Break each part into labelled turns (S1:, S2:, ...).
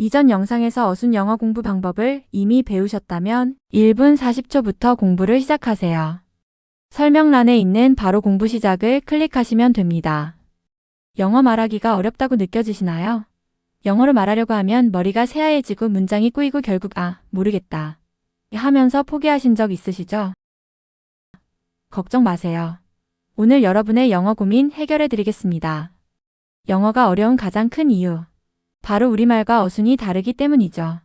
S1: 이전 영상에서 어순 영어 공부 방법을 이미 배우셨다면 1분 40초부터 공부를 시작하세요. 설명란에 있는 바로 공부 시작을 클릭하시면 됩니다. 영어 말하기가 어렵다고 느껴지시나요? 영어로 말하려고 하면 머리가 새하얘지고 문장이 꼬이고 결국 모르겠다 하면서 포기하신 적 있으시죠? 걱정 마세요. 오늘 여러분의 영어 고민 해결해 드리겠습니다. 영어가 어려운 가장 큰 이유. 바로 우리말과 어순이 다르기 때문이죠.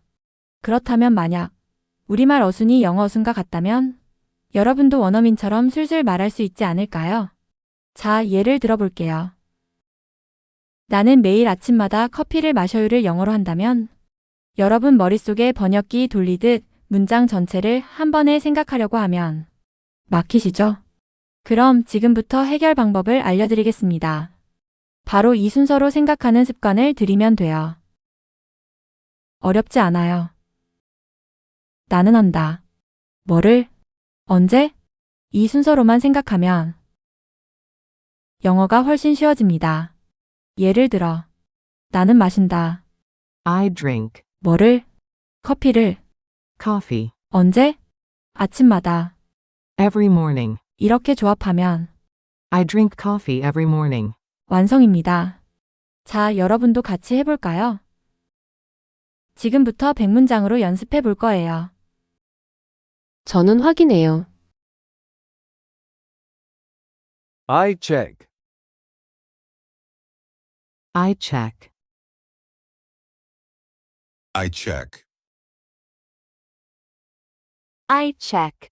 S1: 그렇다면 만약 우리말 어순이 영어 어순과 같다면 여러분도 원어민처럼 술술 말할 수 있지 않을까요? 자, 예를 들어볼게요. 나는 매일 아침마다 커피를 마셔요를 영어로 한다면 여러분 머릿속에 번역기 돌리듯 문장 전체를 한 번에 생각하려고 하면 막히시죠? 그럼 지금부터 해결 방법을 알려드리겠습니다. 바로 이 순서로 생각하는 습관을 들이면 돼요. 어렵지 않아요. 나는 한다. 뭐를? 언제? 이 순서로만 생각하면 영어가 훨씬 쉬워집니다. 예를 들어, 나는 마신다.
S2: I drink
S1: 뭐를? 커피를.
S2: coffee
S1: 언제? 아침마다.
S2: every morning.
S1: 이렇게 조합하면
S2: I drink coffee every morning.
S1: 완성입니다. 자, 여러분도 같이 해볼까요? 지금부터 100문장으로 연습해 볼 거예요. 저는 확인해요.
S3: I check.
S2: I check.
S4: I check.
S5: I check.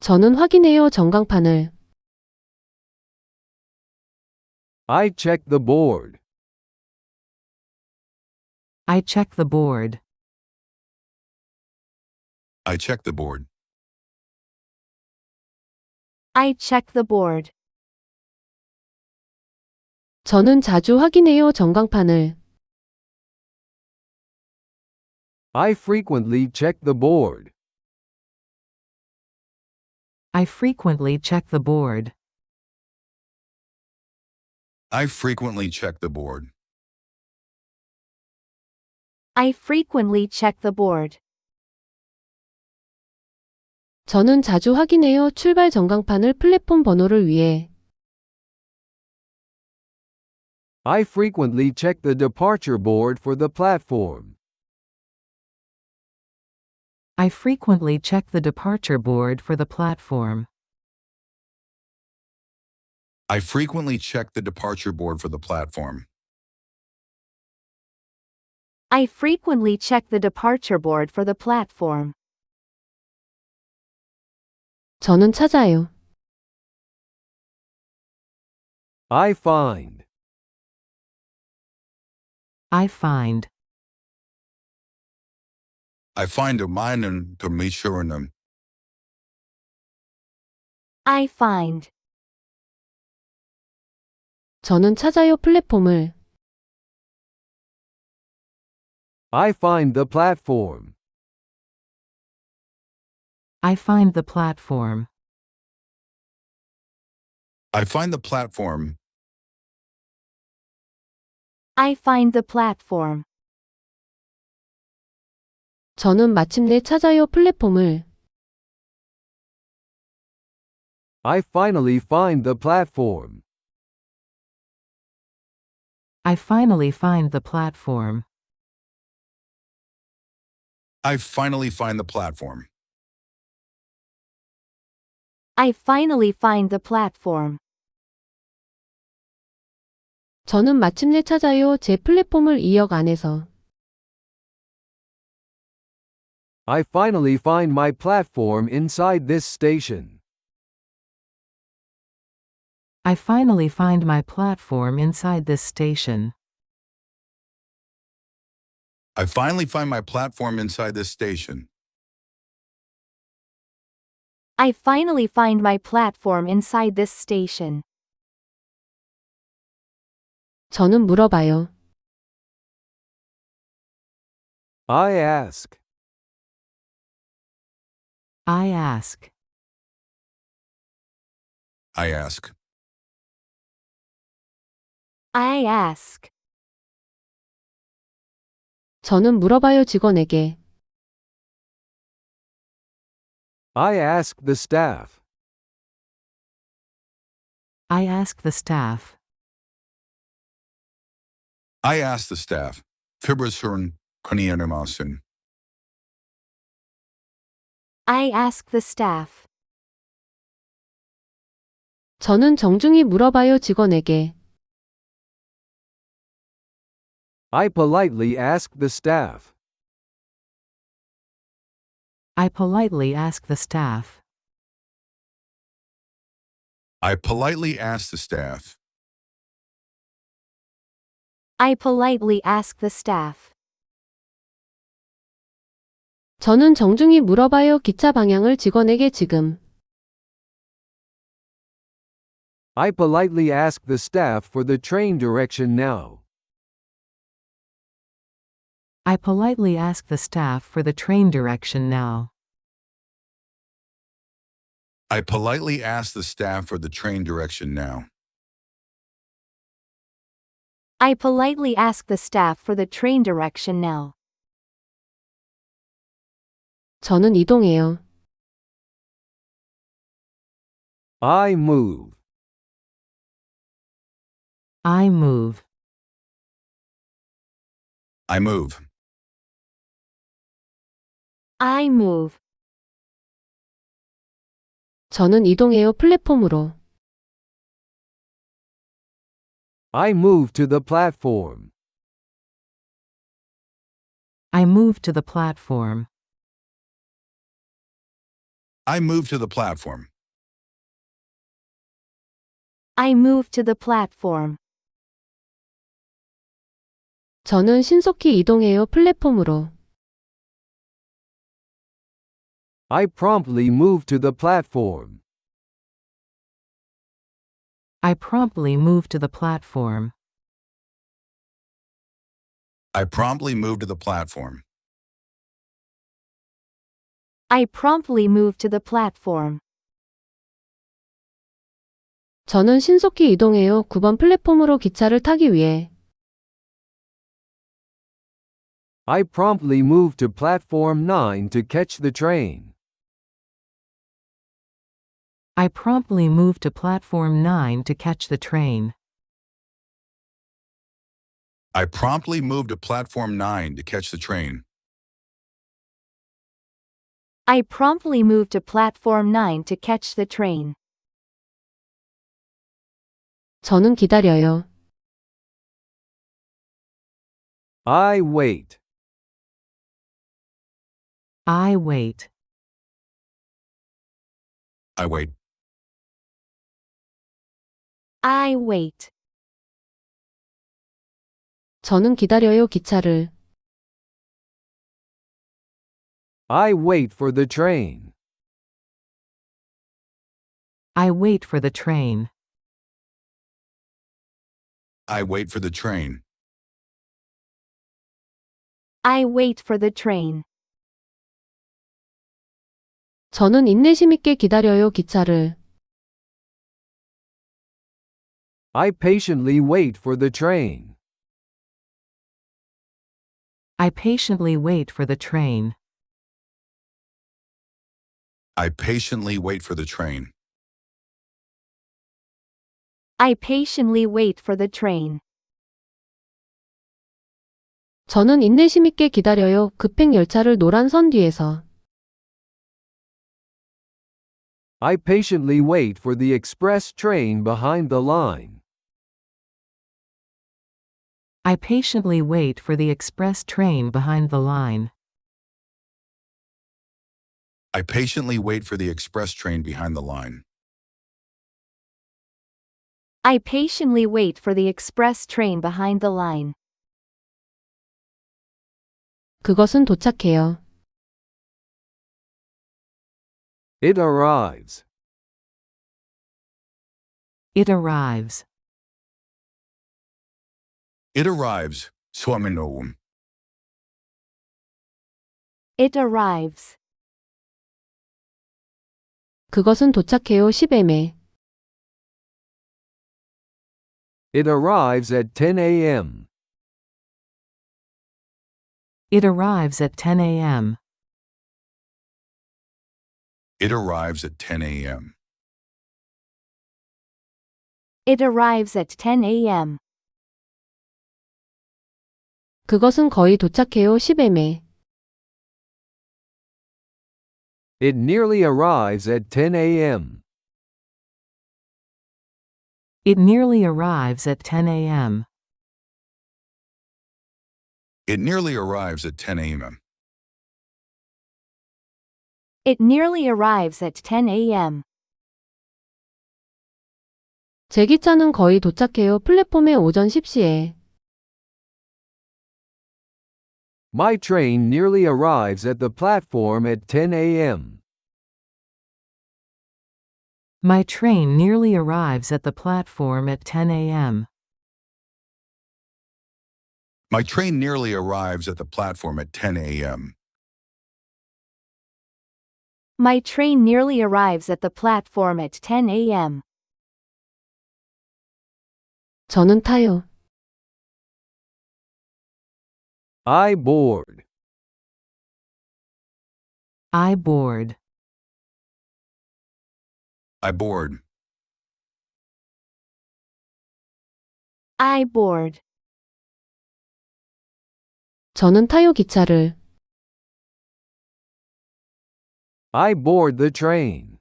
S1: 저는 확인해요. 전광판을.
S3: I check the board.
S2: I check the board.
S4: I check the board.
S5: I check the board.
S1: 저는 자주 확인해요. 전광판을.
S3: I frequently check the board.
S2: I frequently check the board.
S4: I frequently check the board.
S5: I frequently check the board.
S1: 저는 자주 확인해요. 출발 전광판을 플랫폼 번호를 위해.
S3: I frequently check the departure board for the platform.
S2: I frequently check the departure board for the platform.
S4: I frequently check the departure board for the platform.
S5: I frequently check the departure board for the platform.
S1: 저는 찾아요.
S3: I find.
S2: I find.
S4: I find meinen Commissionen.
S5: I find.
S1: 저는 찾아요. 플랫폼을.
S3: I find the platform.
S2: I find the platform.
S4: I find the platform.
S5: I find the platform.
S1: 저는 마침내 찾아요. 플랫폼을.
S3: I finally find the platform.
S2: I finally find the platform.
S4: I finally find the platform.
S5: I finally find the platform.
S1: 저는 마침내 찾아요. 제 플랫폼을 2역 안에서.
S3: I finally find my platform inside this station.
S2: I finally find my platform inside this station.
S4: I finally find my platform inside this station.
S5: I finally find my platform inside this station.
S1: 저는 물어봐요.
S3: I ask.
S2: I ask.
S4: I ask.
S5: I ask.
S6: 저는 물어봐요 직원에게.
S3: I ask the staff.
S2: I ask the staff.
S4: I ask the staff. Fibrosern Konianemasun.
S5: I ask the staff.
S6: 저는 정중히 물어봐요 직원에게.
S3: I politely ask the staff.
S2: I politely ask the staff.
S4: I politely ask the staff.
S5: I politely ask the staff.
S6: 저는 정중히 물어봐요 기차 방향을 직원에게 지금.
S3: I politely ask the staff for the train direction now.
S2: I politely ask the staff for the train direction now.
S4: I politely ask the staff for the train direction now.
S5: I politely ask the staff for the train direction now.
S6: 저는 이동해요.
S3: I move.
S2: I move.
S4: I move.
S5: I move.
S6: 저는 이동해요 플랫폼으로.
S3: I move to the platform.
S2: I move to the platform.
S4: I move to the platform.
S5: I move to the platform.
S6: 저는 신속히 이동해요 플랫폼으로.
S3: I promptly move to the platform.
S2: I promptly move to the platform.
S4: I promptly move to the platform.
S5: I promptly move to the platform.
S6: 저는 신속히 이동해요 9번 플랫폼으로 기차를 타기 위해.
S3: I promptly move to platform 9 to catch the train.
S2: I promptly move to platform 9 to catch the train.
S4: I promptly move to platform 9 to catch the train.
S5: I promptly move to platform 9 to catch the train.
S6: 저는 기다려요.
S3: I wait.
S2: I wait.
S4: I wait.
S5: I wait.
S6: 저는 기다려요 기차를.
S3: I wait for the train.
S2: I wait for the train.
S4: I wait for the train.
S5: I wait for the train.
S6: 저는 인내심 있게 기다려요 기차를.
S3: I patiently wait for the train.
S2: I patiently wait for the train.
S4: I patiently wait for the train.
S5: I patiently wait for the train.
S6: 저는 인내심 있게 기다려요 급행 열차를 노란 선 뒤에서.
S3: I patiently wait for the express train behind the line.
S2: I patiently wait for the express train behind the line.
S4: I patiently wait for the express train behind the line.
S5: I patiently wait for the express train behind the line.
S6: 그것은 도착해요.
S3: It arrives.
S2: It arrives.
S4: It arrives. Swaminoum.
S5: It arrives.
S6: 그것은 도착해요 10M에.
S3: It arrives at 10 a.m.
S2: It arrives at 10 a.m.
S4: It arrives at 10 a.m.
S5: It arrives at 10 a.m.
S6: 그것은 거의 도착해요. 10m에.
S3: It nearly arrives at 10 a.m.
S2: It nearly arrives at 10 a.m.
S4: It nearly arrives at 10 a.m.
S5: It nearly arrives at 10 a.m.
S6: 제 기차는 거의 도착해요. 플랫폼에 오전 10시에.
S3: My train nearly arrives at the platform at 10 a.m.
S2: My train nearly arrives at the platform at 10 a.m.
S4: My train nearly arrives at the platform at 10 a.m.
S5: My train nearly arrives at the platform at 10 a.m.
S6: 저는 타요.
S3: I board.
S2: I board.
S4: I board.
S5: I board.
S6: 저는 타요 기차를.
S3: I board the train.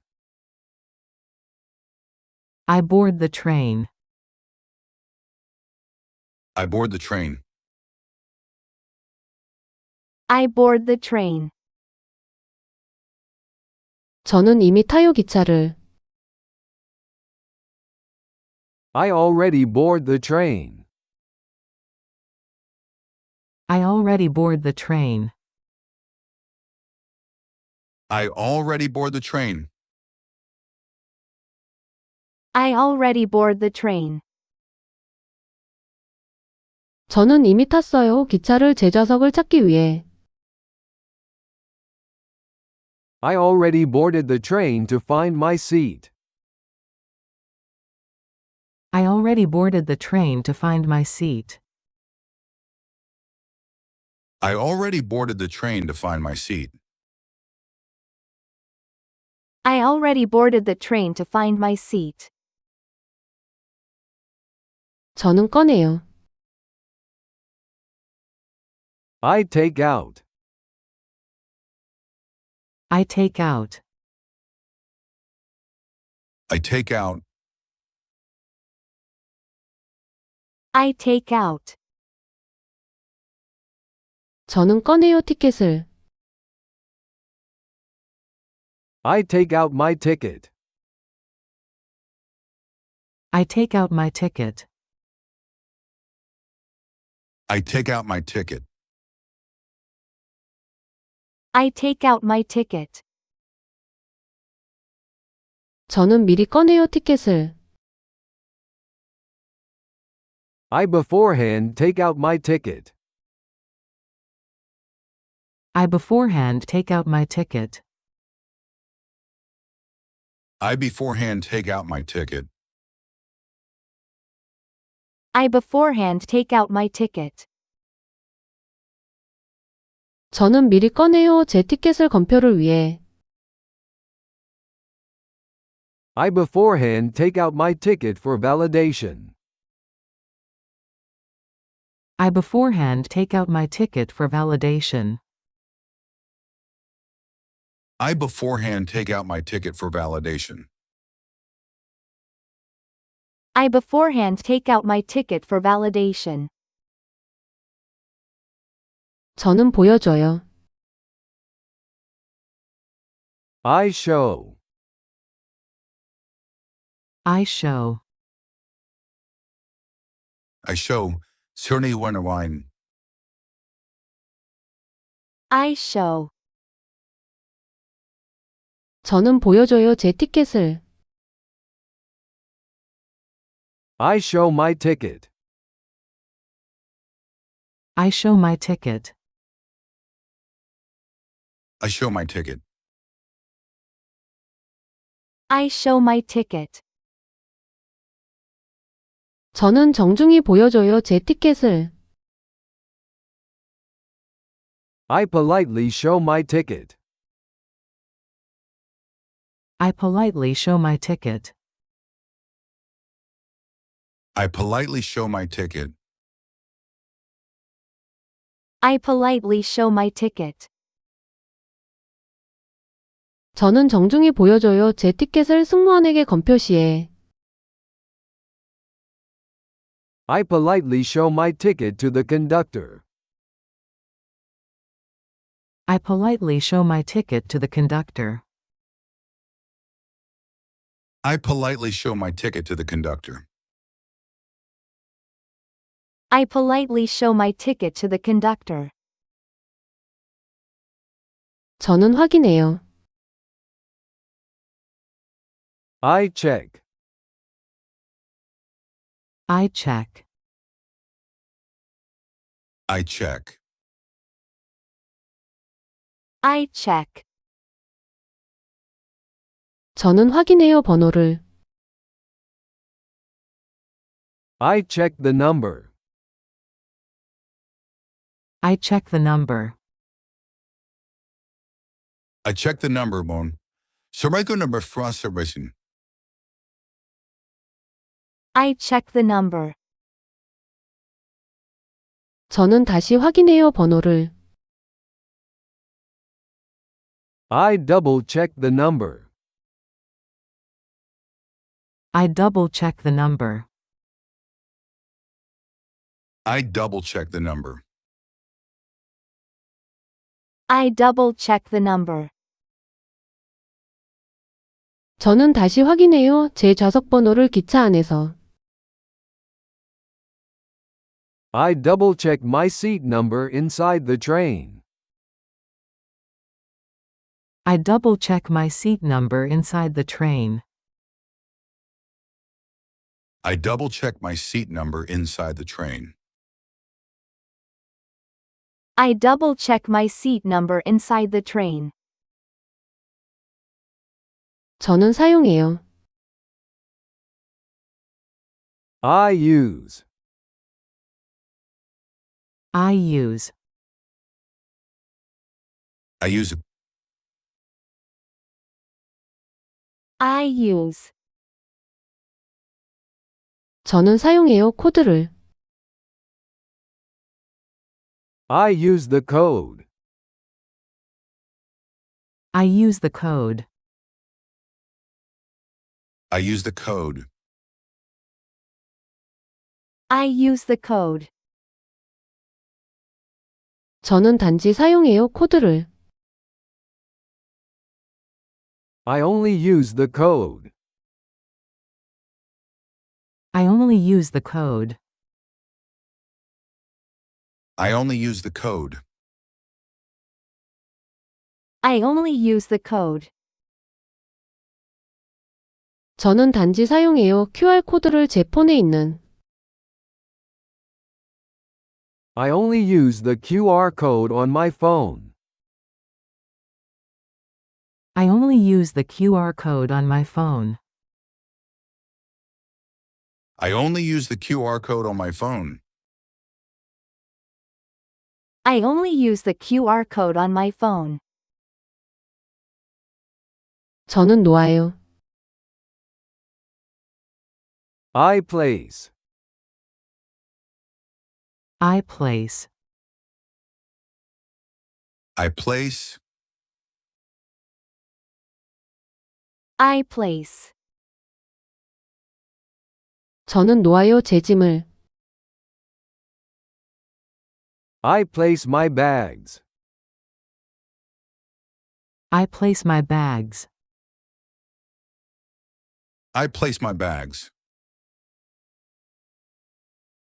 S2: I board the train.
S4: I board the train.
S5: I board the train.
S6: 저는 이미 타요 기차를.
S3: I already board the train.
S2: I already board the train.
S4: I already board the train.
S5: I already board the train.
S6: 저는 이미 탔어요. 기차를 제 좌석을 찾기 위해.
S3: I already boarded the train to find my seat.
S2: I already boarded the train to find my seat.
S4: I already boarded the train to find my seat.
S5: I already boarded the train to find my seat.
S6: 저는 꺼내요.
S3: I take out.
S2: I take out.
S4: I take out.
S5: I take out.
S6: 저는 꺼내요 티켓을.
S3: I take out my ticket.
S2: I take out my ticket.
S4: I take out my ticket.
S5: I take out my ticket.
S6: 저는 미리 꺼내요 티켓을.
S3: I beforehand take out my ticket.
S2: I beforehand take out my ticket.
S4: I beforehand take out my ticket.
S5: I beforehand take out my ticket.
S6: 저는 미리 꺼내요 제 티켓을 검표를 위해.
S3: I beforehand take out my ticket for validation.
S2: I beforehand take out my ticket for validation.
S4: I beforehand take out my ticket for validation.
S5: I beforehand take out my ticket for validation.
S6: 저는 보여줘요.
S3: I show.
S2: I show.
S4: I show Cerny Wine.
S5: I show.
S6: 저는 보여줘요 제 티켓을.
S3: I show my ticket.
S2: I show my ticket.
S4: I show my ticket.
S5: I show my ticket.
S6: 저는 정중히 보여줘요 제 티켓을.
S3: I politely show my ticket.
S2: I politely show my ticket.
S4: I politely show my ticket.
S5: I politely show my ticket.
S6: 저는 정중히 보여줘요. 제 티켓을 승무원에게 검표시해.
S3: I politely show my ticket to the conductor.
S2: I politely show my ticket to the conductor.
S4: I politely show my ticket to the conductor.
S5: I politely show my ticket to the conductor.
S6: 저는 확인해요.
S3: I check.
S2: I check.
S4: I check.
S5: I check.
S6: 저는 확인해요. 번호를.
S3: I check the number.
S2: I check the number.
S4: I check the number, Bon. Surveillance number frost servicing.
S5: I check the number.
S6: 저는 다시 확인해요. 번호를.
S3: I double check the number.
S2: I double check the number.
S4: I double check the number.
S5: I double check the number.
S6: 저는 다시 확인해요. 제 좌석 번호를 기차 안에서.
S3: I double check my seat number inside the train.
S2: I double check my seat number inside the train.
S4: I double check my seat number inside the train.
S5: I double check my seat number inside the train.
S6: 저는 사용해요.
S3: I use.
S2: I use.
S4: I use.
S5: I use.
S6: 저는 사용해요. 코드를.
S3: I use the code.
S2: I use the code.
S4: I use the code.
S5: I use the code.
S6: 저는 단지 사용해요. 코드를.
S3: I only use the code.
S2: I only use the code.
S4: I only use the code.
S5: I only use the code.
S6: 저는 단지 사용해요. QR 코드를 제 폰에 있는.
S3: I only use the QR code on my phone.
S2: I only use the QR code on my phone.
S4: I only use the QR code on my phone.
S5: I only use the QR code on my phone.
S6: 저는 놓아요.
S3: I place.
S2: I place.
S4: I place.
S5: I place.
S6: 저는 놓아요. 제 짐을.
S3: I place my bags.
S2: I place my bags.
S4: I place my bags.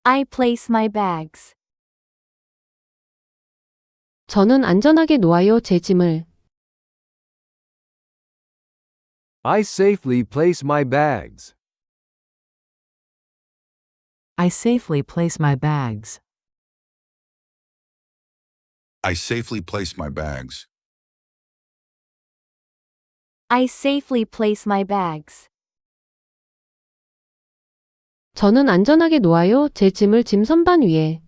S5: I place my bags.
S6: 저는 안전하게 놓아요. 제 짐을.
S3: I safely place my bags.
S2: I safely place my bags.
S4: I safely place my bags.
S5: I safely place my bags.
S6: 저는 안전하게 놓아요. 제 짐을 짐 선반 위에.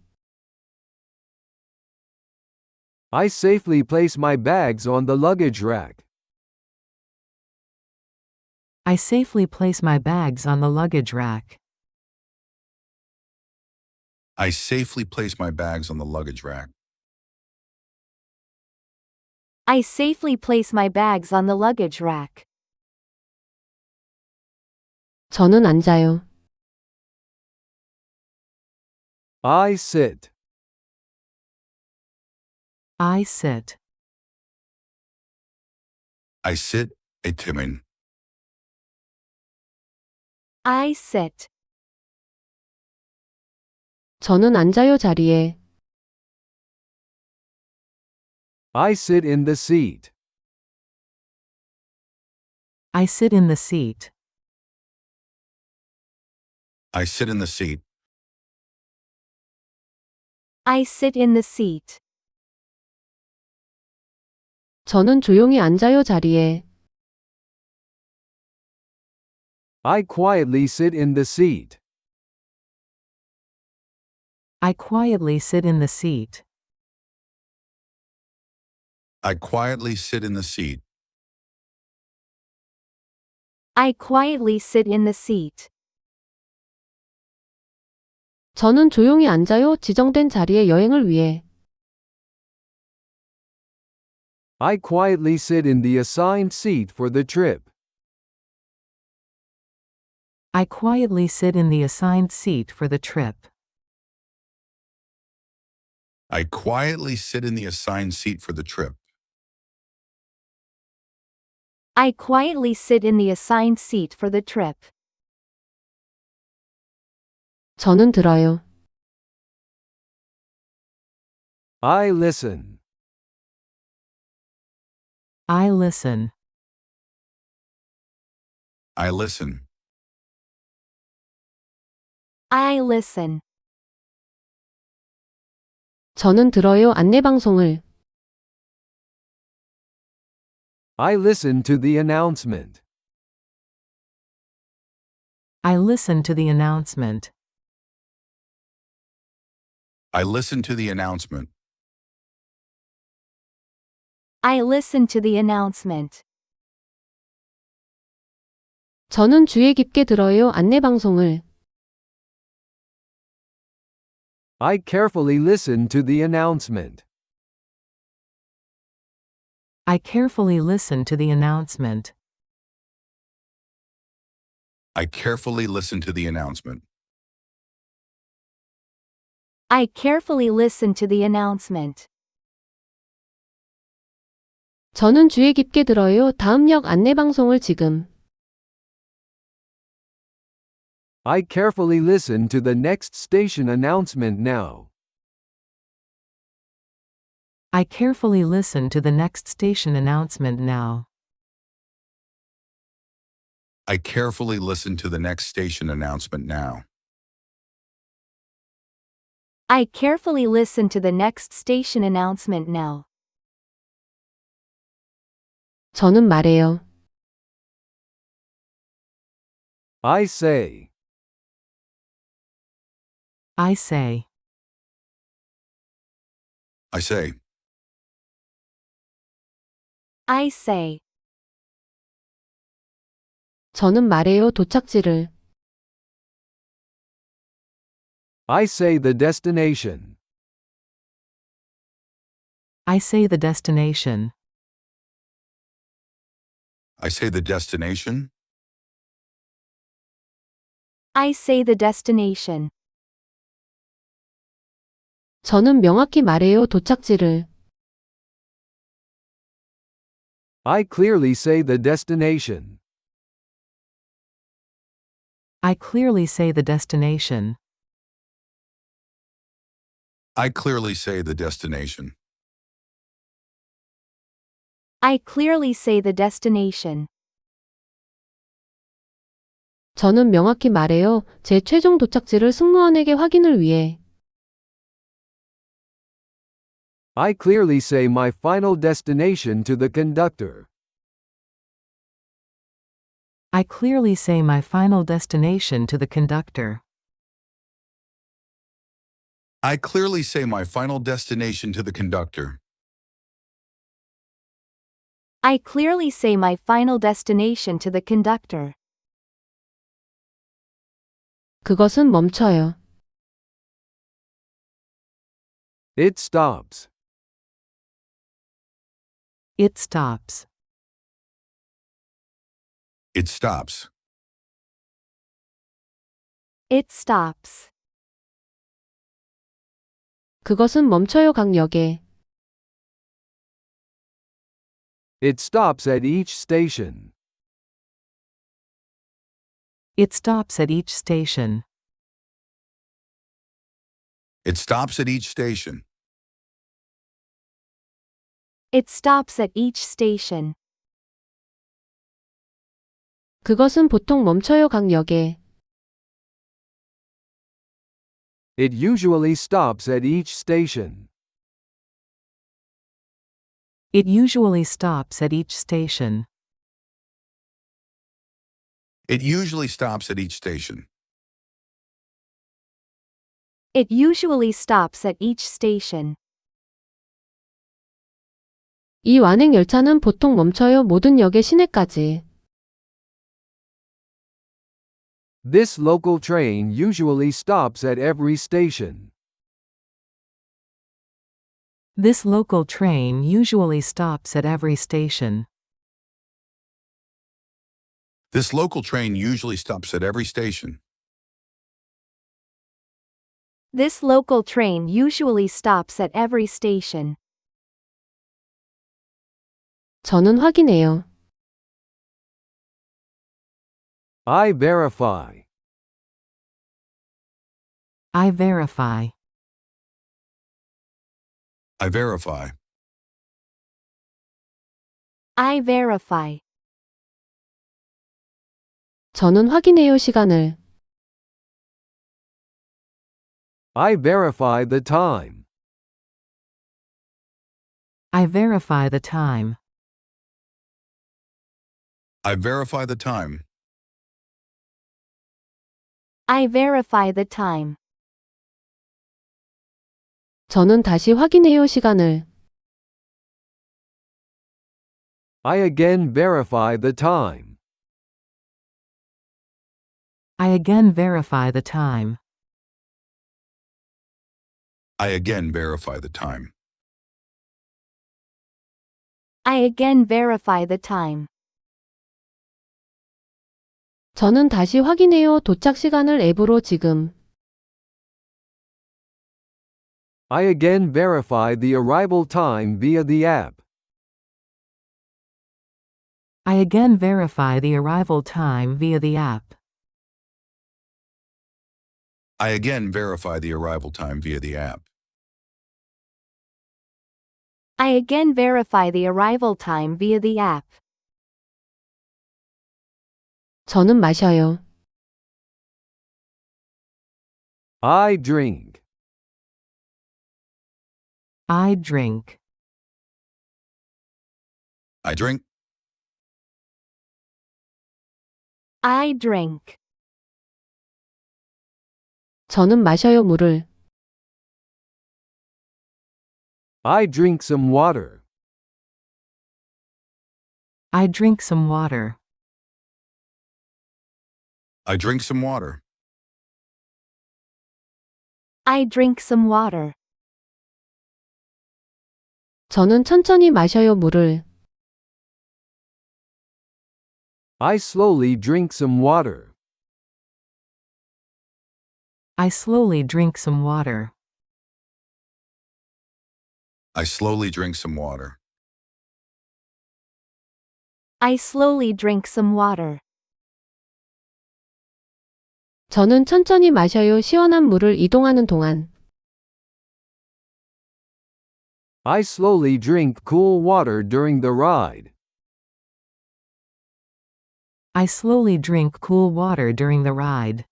S3: I safely place my bags on the luggage rack.
S2: I safely place my bags on the luggage rack.
S4: I safely place my bags on the luggage rack.
S5: I safely place my bags on the luggage rack.
S6: 저는 앉아요.
S3: I sit.
S2: I sit.
S4: I sit 에 틈은
S5: I sit.
S6: 저는 앉아요 자리에.
S3: I sit in the seat.
S2: I sit in the seat.
S4: I sit in the seat.
S5: I sit in the seat.
S6: 저는 조용히 앉아요 자리에.
S3: I quietly sit in the seat.
S2: I quietly sit in the seat.
S4: I quietly sit in the seat.
S5: I quietly sit in the seat.
S6: 저는 조용히 앉아요 지정된 자리에 여행을 위해.
S3: I quietly sit in the assigned seat for the trip.
S2: I quietly sit in the assigned seat for the trip.
S4: I quietly sit in the assigned seat for the trip.
S5: I quietly sit in the assigned seat for the trip.
S6: 저는 들어요.
S3: I listen.
S2: I listen.
S4: I listen.
S5: I listen.
S6: 저는 들어요 안내방송을.
S3: I listen to the announcement.
S2: I listen to the announcement.
S4: I listen to the announcement.
S5: I listen to the announcement.
S6: 저는 주의 깊게 들어요 안내방송을.
S3: I carefully listen to the announcement.
S2: I carefully listen to the announcement.
S4: I carefully listen to the announcement.
S5: I carefully listen to the announcement.
S6: 저는 주의 깊게 들어요 다음 역 안내방송을 지금.
S3: I carefully listen to the next station announcement now.
S2: I carefully listen to the next station announcement now.
S4: I carefully listen to the next station announcement now.
S5: I carefully listen to the next station announcement now.
S6: 저는 말해요.
S3: I say.
S2: I say.
S4: I say.
S5: I say.
S6: 저는 말해요 도착지를.
S3: I say the destination.
S2: I say the destination.
S4: I say the destination.
S5: I say the destination.
S6: 저는 명확히 말해요 도착지를.
S3: I clearly say the destination.
S2: I clearly say the destination.
S4: I clearly say the destination.
S5: I clearly say the destination.
S6: 저는 명확히 말해요 제 최종 도착지를 승무원에게 확인을 위해.
S3: I clearly say my final destination to the conductor.
S2: I clearly say my final destination to the conductor.
S4: I clearly say my final destination to the conductor.
S5: I clearly say my final destination to the conductor.
S6: 그것은 멈춰요.
S3: It stops.
S2: It stops.
S4: It stops.
S5: It stops.
S6: 그것은 멈춰요 강역에.
S3: It stops at each station.
S2: It stops at each station.
S4: It stops at each station.
S5: It stops at each station.
S6: 그것은 보통 멈춰요 강역에.
S3: It usually stops at each station.
S2: It usually stops at each station.
S4: It usually stops at each station.
S5: It usually stops at each station.
S6: 이 완행 열차는 보통 멈춰요 모든 역의 시내까지.
S3: This local train usually stops at every station.
S2: This local train usually stops at every station.
S4: This local train usually stops at every station.
S5: This local train usually stops at every station.
S6: 저는 확인해요.
S3: I verify.
S2: I verify.
S4: I verify.
S5: I verify.
S6: 저는 확인해요 시간을.
S3: I verify the time.
S2: I verify the time.
S4: I verify the time.
S5: I verify the time.
S6: 저는 다시 확인해요 시간을.
S3: I again verify the time.
S2: I again verify the time.
S4: I again verify the time.
S5: I again verify the time.
S6: 저는 다시 확인해요 도착 시간을 앱으로 지금.
S3: I again verify the arrival time via the app.
S2: I again verify the arrival time via the app.
S4: I again verify the arrival time via the app.
S5: I again verify the arrival time via the app.
S6: 저는 마셔요.
S3: I drink.
S2: I drink.
S4: I drink.
S5: I drink.
S6: 저는 마셔요 물을.
S3: I drink some water.
S2: I drink some water.
S4: I drink some water.
S5: I drink some water.
S6: 저는 천천히 마셔요 물을.
S3: I slowly drink some water.
S2: I slowly drink some water.
S4: I slowly drink some water.
S5: I slowly drink some water.
S6: 저는 천천히 마셔요 시원한 물을 이동하는 동안.
S3: I slowly drink cool water during the ride.
S2: I slowly drink cool water during the ride.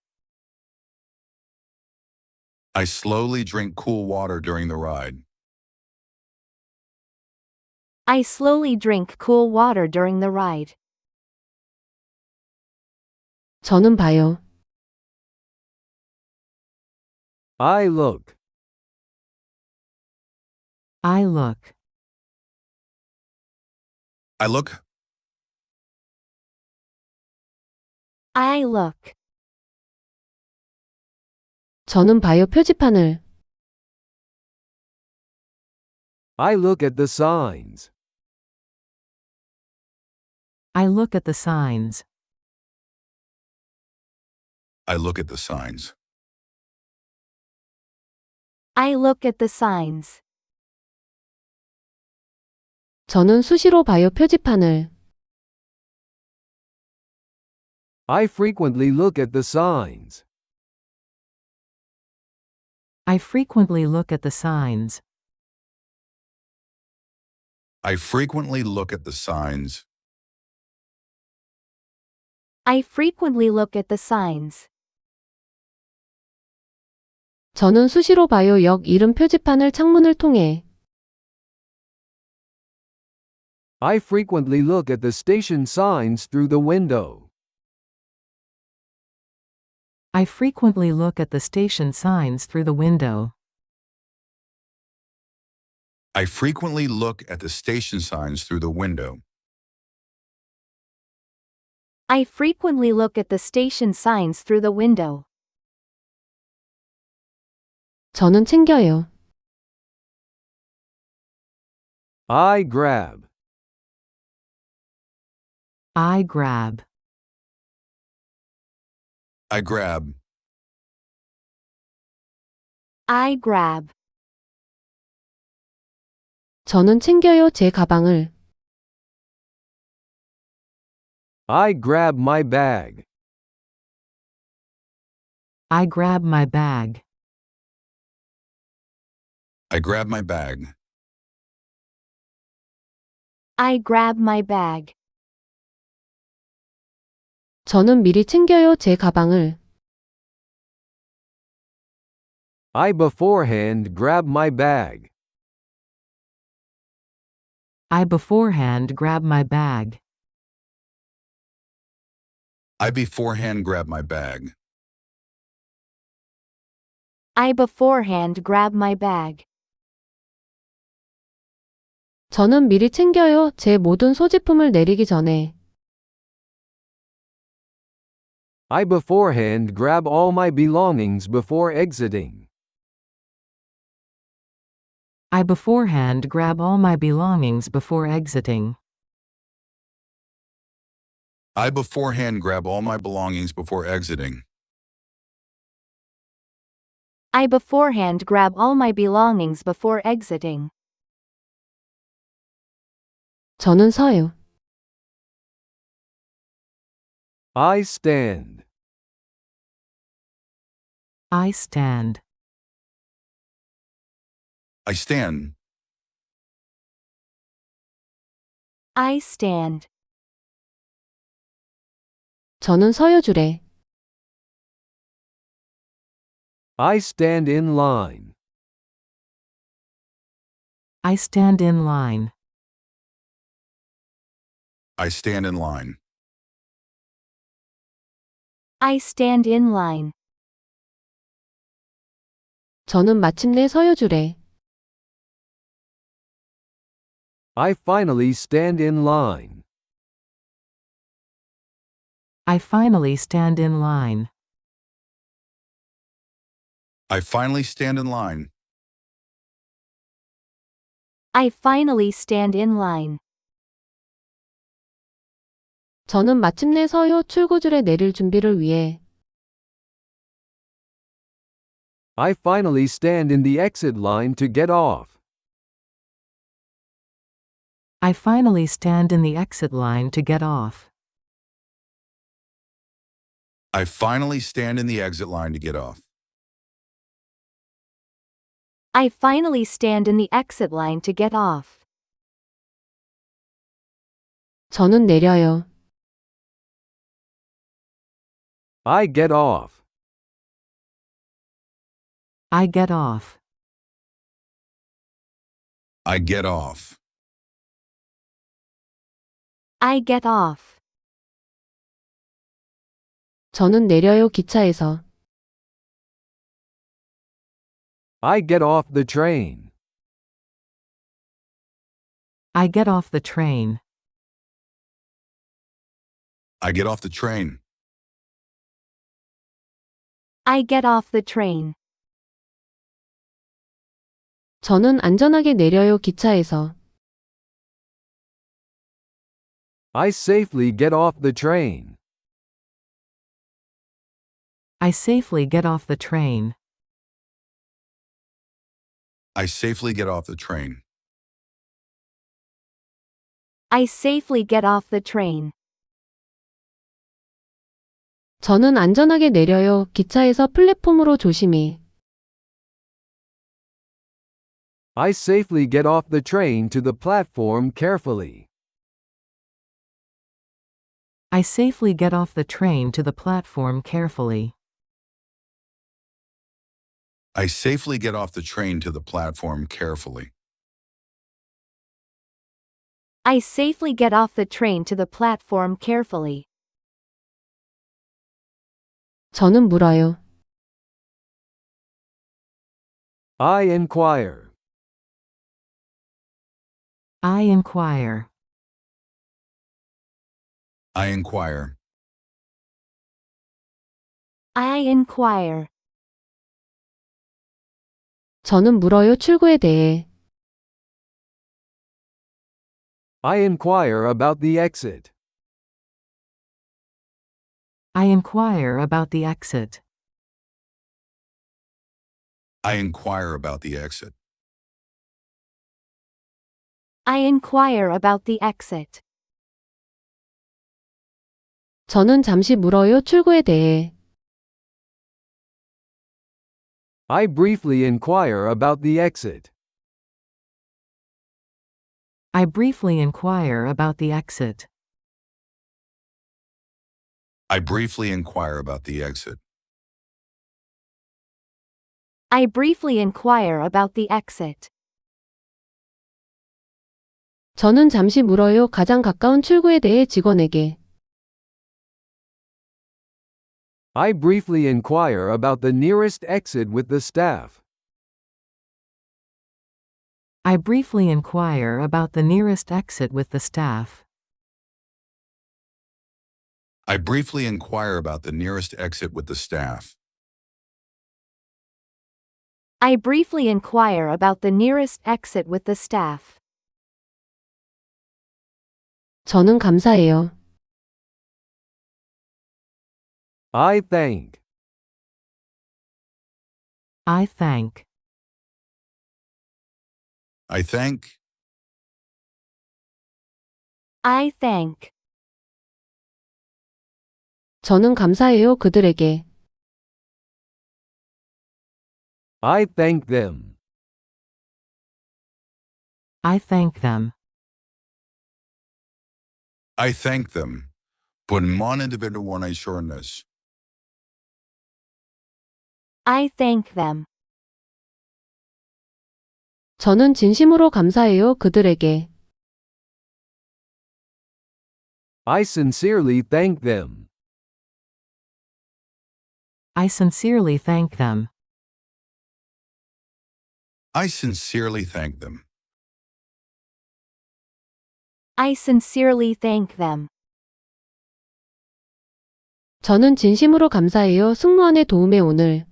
S4: I slowly drink cool water during the ride.
S5: I slowly drink cool water during the ride.
S6: 저는 봐요.
S3: I look.
S2: I look.
S4: I look.
S5: I look.
S6: 저는 봐요 표지판을.
S3: I look at the signs.
S2: I look at the signs.
S4: I look at the signs.
S5: I look at the signs.
S6: 저는 수시로 봐요 표지판을.
S3: I frequently look at the signs.
S2: I frequently look at the signs.
S4: I frequently look at the signs.
S5: I frequently look at the signs.
S6: 저는 수시로 봐요 역 이름 표지판을 창문을 통해.
S3: I frequently look at the station signs through the window.
S2: I frequently look at the station signs through the window.
S4: I frequently look at the station signs through the window.
S5: I frequently look at the station signs through the window.
S6: 저는 챙겨요.
S3: I grab.
S2: I grab.
S4: I grab.
S5: I grab.
S6: 저는 챙겨요 제 가방을.
S3: I grab my bag.
S2: I grab my bag.
S4: I grab my bag.
S5: I grab my bag.
S6: 저는 미리 챙겨요 제 가방을.
S3: I beforehand grab my bag.
S2: I beforehand grab my bag.
S4: I beforehand grab my bag.
S5: I beforehand grab my bag.
S6: 저는 미리 챙겨요 제 모든 소지품을 내리기 전에.
S3: I beforehand grab all my belongings before exiting.
S2: I beforehand grab all my belongings before exiting.
S4: I beforehand grab all my belongings before exiting.
S5: I beforehand grab all my belongings before exiting.
S6: 저는 서요.
S3: I stand.
S2: I stand.
S4: I stand.
S5: I stand.
S6: 저는 서요 줄에.
S3: I stand in line.
S2: I stand in line.
S4: I stand in line.
S5: I stand in line.
S6: 저는 마침내 서요 줄에.
S3: I finally stand in line.
S2: I finally stand in line.
S4: I finally stand in line.
S5: I finally stand in line.
S6: 저는 마침내 서요 출구줄에 내릴 준비를 위해.
S3: I finally stand in the exit line to get off.
S2: I finally stand in the exit line to get off.
S4: I finally stand in the exit line to get off.
S5: I finally stand in the exit line to get off.
S6: 저는 내려요.
S3: I get off.
S2: I get off.
S4: I get off.
S5: I get off.
S6: 저는 내려요 기차에서.
S3: I get off the train.
S2: I get off the train.
S4: I get off the train.
S5: I get off the train.
S6: 저는 안전하게 내려요, 기차에서.
S3: I safely get off the train.
S2: I safely get off the train.
S4: I safely get off the train.
S5: I safely get off the train.
S6: 저는 안전하게 내려요, 기차에서 플랫폼으로 조심히.
S3: I safely get off the train to the platform carefully.
S2: I safely get off the train to the platform carefully.
S4: I safely get off the train to the platform carefully.
S5: I safely get off the train to the platform carefully.
S6: 저는 물어요.
S3: I inquire.
S2: I inquire.
S4: I inquire.
S5: I inquire.
S6: 저는 물어요, 출구에 대해.
S3: I inquire about the exit.
S2: I inquire about the exit.
S4: I inquire about the exit.
S5: I inquire about the exit.
S6: 저는 잠시 물어요, 출구에 대해.
S3: I briefly inquire about the exit.
S2: I briefly inquire about the exit.
S4: I briefly inquire about the exit.
S5: I briefly inquire about the exit.
S6: 저는 잠시 물어요, 가장 가까운 출구에 대해 직원에게.
S3: I briefly inquire about the nearest exit with the staff.
S2: I briefly inquire about the nearest exit with the staff.
S4: I briefly inquire about the nearest exit with the staff.
S5: I briefly inquire about the nearest exit with the staff.
S6: 저는 감사해요.
S3: I thank.
S2: I thank.
S4: I thank.
S5: I thank.
S6: 저는 감사해요, 그들에게.
S3: I thank them.
S2: I thank them.
S4: I thank them. 본만 원의 shortness.
S5: I thank them.
S6: 저는 진심으로 감사해요, 그들에게.
S3: I sincerely thank them.
S2: I sincerely thank them.
S4: I sincerely thank them.
S5: I sincerely thank them.
S6: 저는 진심으로 감사해요, 승무원의 도움에 오늘.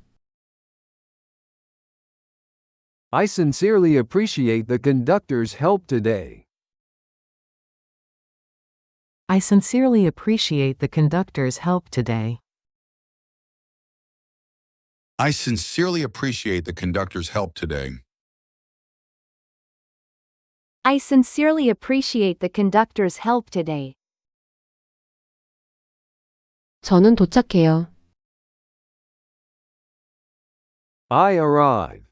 S3: I sincerely appreciate the conductor's help today.
S2: I sincerely appreciate the conductor's help today.
S4: I sincerely appreciate the conductor's help today.
S5: I sincerely appreciate the conductor's help today.
S6: 저는 도착해요.
S3: I arrive.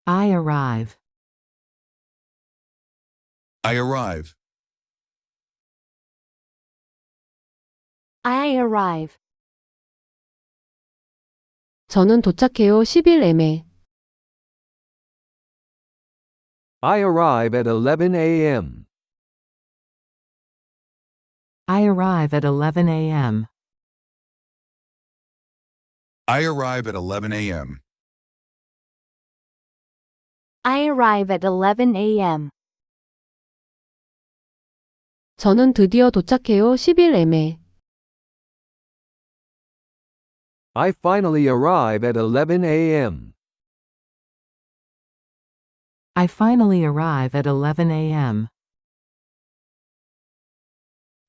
S2: I arrive.
S4: I arrive.
S5: I arrive.
S6: 저는 도착해요, 11m에.
S3: I arrive at 11 a.m.
S2: I arrive at 11 a.m.
S4: I arrive at 11 a.m.
S5: I arrive at 11 a.m.
S6: 저는 드디어 도착해요. 11m에.
S3: I finally arrive at 11 a.m.
S2: I finally arrive at 11 a.m.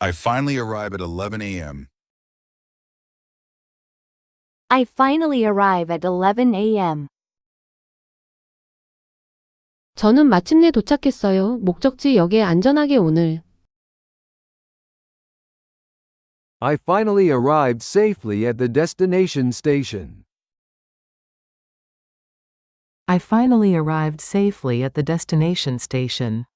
S4: I finally arrive at 11 a.m.
S5: I finally arrive at 11 a.m.
S6: 저는 마침내 도착했어요. 목적지 역에 안전하게 오늘.
S3: I finally arrived safely at the destination station.
S2: I finally arrived safely at the destination station.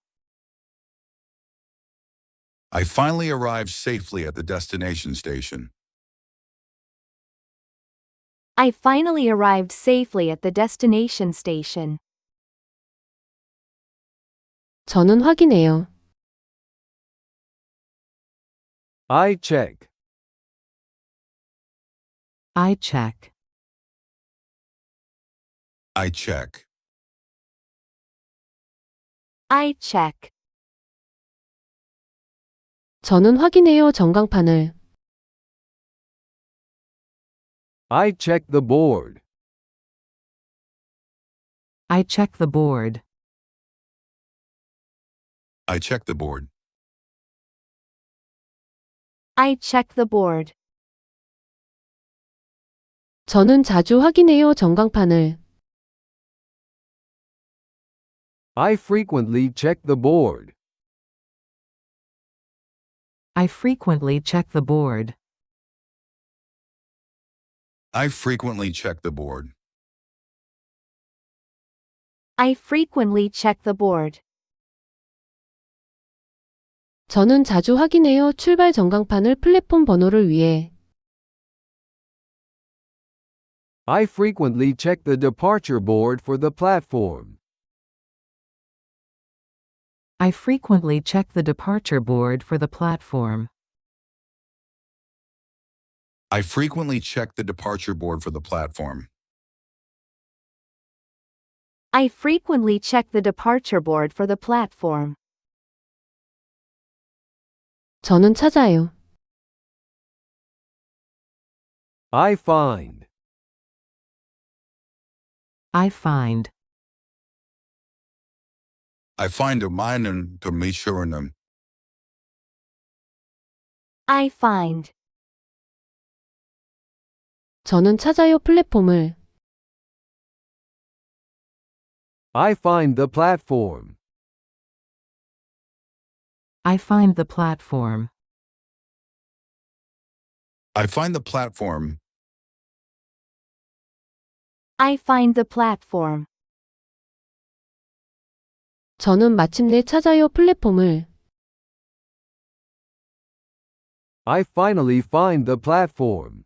S4: I finally arrived safely at the destination station.
S5: I finally arrived safely at the destination station.
S6: 저는 확인해요.
S3: I check.
S2: I check.
S4: I check.
S5: I check.
S6: 저는 확인해요. 전광판을.
S3: I check the board.
S2: I check the board.
S4: I check the board.
S5: I check the board.
S6: 저는 자주 확인해요. 전광판을.
S3: I frequently check the board.
S2: I frequently check the board.
S4: I frequently check the board.
S5: I frequently check the board.
S6: 저는 자주 확인해요. 출발 전광판을 플랫폼 번호를 위해.
S3: I frequently check the departure board for the platform.
S2: I frequently check the departure board for the platform.
S4: I frequently check the departure board for the platform.
S5: I frequently check the departure board for the platform.
S6: 저는 찾아요.
S3: I find.
S2: I find.
S4: I find meinen Termishuranem.
S5: I find.
S6: 저는 찾아요. 플랫폼을.
S3: I find the platform.
S2: I find the platform.
S4: I find the platform.
S5: I find the platform.
S6: 저는 마침내 찾아요. 플랫폼을.
S3: I finally find the platform.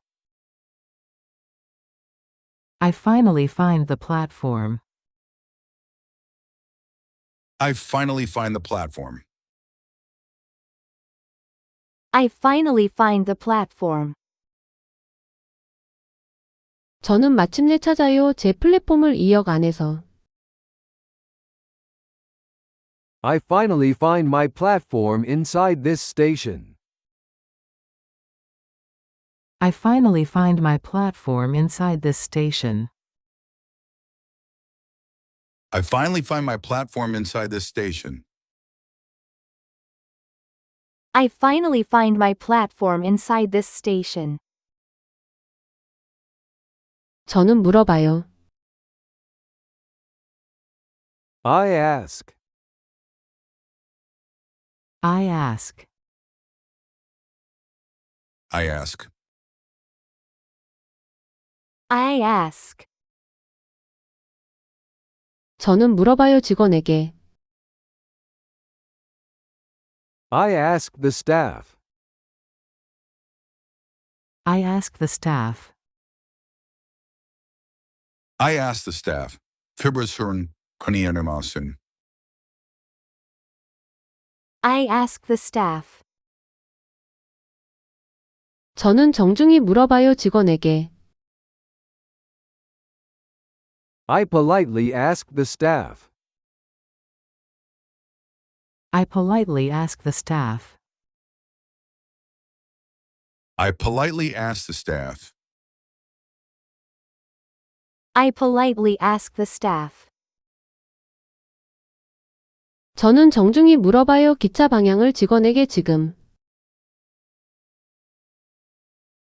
S2: I finally find the platform.
S4: I finally find the platform.
S5: I finally find the platform.
S6: 저는 마침내 찾아요. 제 플랫폼을 2역 안에서.
S3: I finally find my platform inside this station.
S2: I finally find my platform inside this station.
S4: I finally find my platform inside this station.
S5: I finally find my platform inside this station.
S6: 저는 물어봐요.
S3: I ask.
S2: I ask.
S4: I ask.
S5: I ask.
S6: 저는 물어봐요. 직원에게.
S3: I ask the staff.
S2: I ask the staff.
S4: I ask the staff. Fibrasuren Konianemasun.
S5: I ask the staff.
S6: 저는 정중히 물어봐요. 직원에게.
S3: I politely ask the staff.
S2: I politely ask the staff.
S4: I politely asked the staff.
S5: I politely asked the staff.
S6: 저는 정중히 물어봐요. 기차 방향을 직원에게 지금.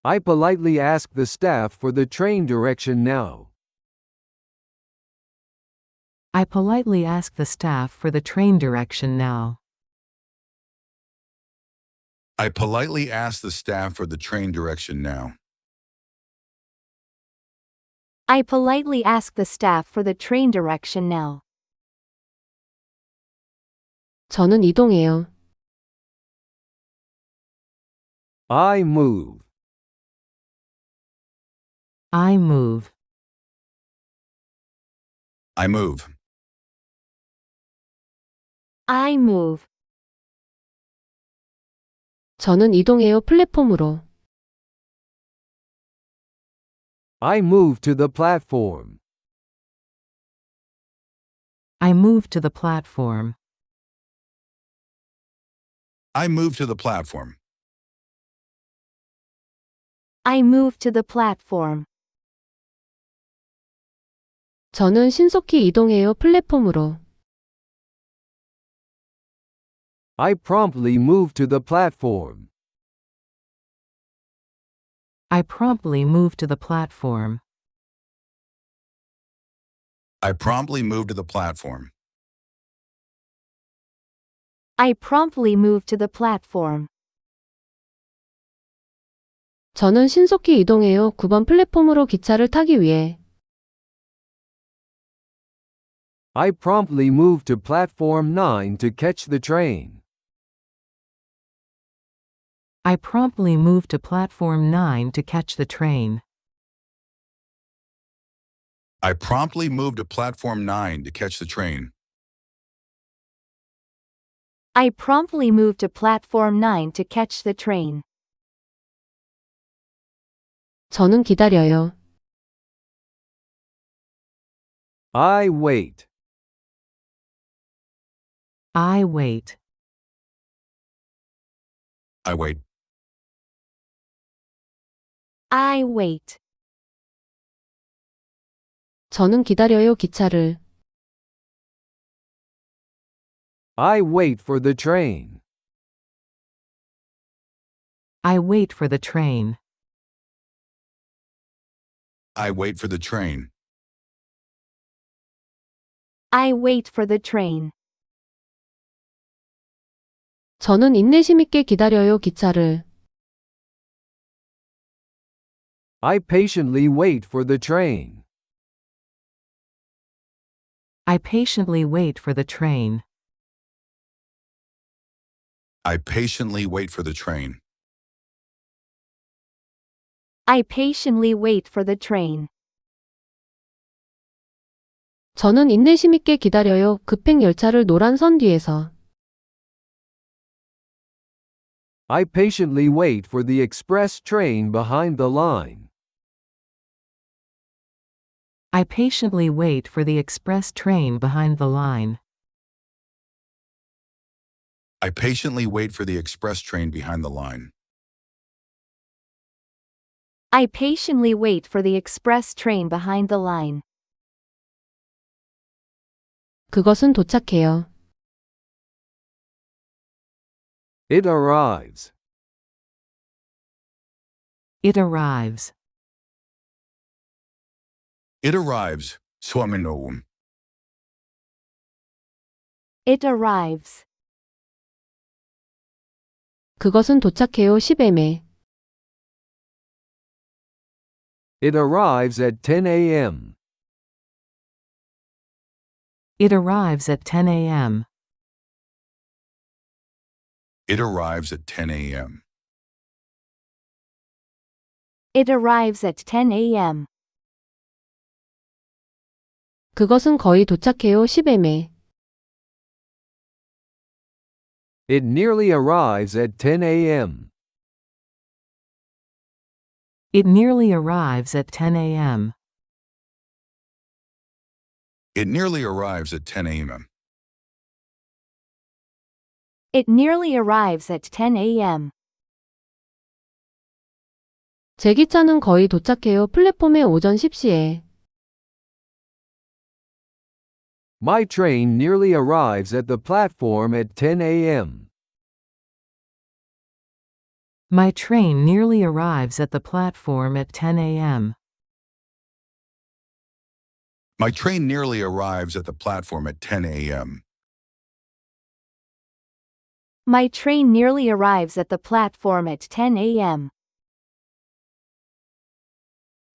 S3: I politely asked the staff for the train direction now.
S2: I politely asked the staff for the train direction now.
S4: I politely asked the staff for the train direction now.
S5: I politely asked the staff for the train direction now.
S6: 저는 이동해요.
S3: I move.
S2: I move.
S4: I move.
S5: I move.
S6: 저는 이동해요. 플랫폼으로.
S3: I move to the platform.
S2: I move to the platform.
S4: I move to the platform.
S5: I move to the platform.
S6: 저는 신속히 이동해요. 플랫폼으로.
S3: I promptly move to the platform.
S2: I promptly move to the platform.
S4: I promptly move to the platform.
S5: I promptly move to the platform.
S6: 저는 신속히 이동해요. 9번 플랫폼으로 기차를 타기 위해.
S3: I promptly move to platform 9 to catch the train.
S2: I promptly move to platform 9 to catch the train.
S4: I promptly move to platform 9 to catch the train.
S5: I promptly move to platform 9 to catch the train.
S6: 저는 기다려요.
S3: I wait.
S2: I wait.
S4: I wait.
S5: I wait.
S6: 저는 기다려요. 기차를.
S3: I wait for the train.
S2: I wait for the train.
S4: I wait for the train.
S5: I wait for the train.
S6: 저는 인내심 있게 기다려요. 기차를.
S3: I patiently wait for the train.
S2: I patiently wait for the train.
S4: I patiently wait for the train.
S5: I patiently wait for the train.
S6: 저는 인내심 있게 기다려요. 급행 열차를 노란 선 뒤에서.
S3: I patiently wait for the express train behind the line.
S2: I patiently wait for the express train behind the line.
S4: I patiently wait for the express train behind the line.
S5: I patiently wait for the express train behind the line.
S6: 그것은 도착해요.
S3: It arrives.
S2: It arrives.
S4: It arrives. 소아미노움.
S5: It arrives.
S6: 그것은 도착해요. 10m.
S3: It arrives at 10 a.m.
S2: It arrives at 10 a.m.
S4: It arrives at 10 a.m.
S5: It arrives at 10 a.m.
S6: 그것은 거의 도착해요. 10m.
S3: It nearly arrives at 10 a.m.
S2: It nearly arrives at 10 a.m.
S4: It nearly arrives at 10 a.m.
S5: It nearly arrives at 10 a.m.
S6: 제 기차는 거의 도착해요. 플랫폼에 오전 10시에.
S3: My train nearly arrives at the platform at 10 a.m.
S2: My train nearly arrives at the platform at 10 a.m.
S4: My train nearly arrives at the platform at 10 a.m.
S5: My train nearly arrives at the platform at 10 a.m.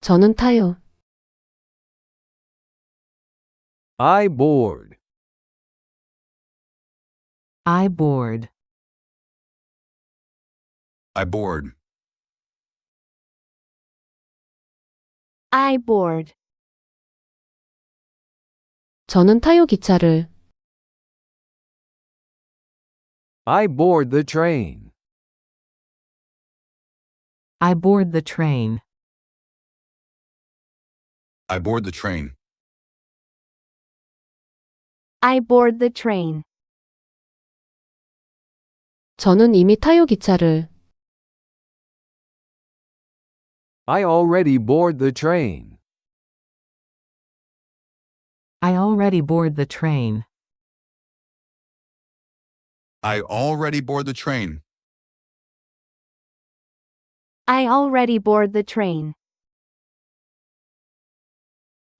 S6: 저는 타요.
S3: I board.
S2: I board.
S4: I board.
S5: I board.
S6: 저는 타요 기차를.
S3: I board the train.
S2: I board the train.
S4: I board the train.
S5: I board the train.
S6: 저는 이미 타요 기차를.
S3: I already board the train.
S2: I already board the train.
S4: I already board the train.
S5: I already board the train.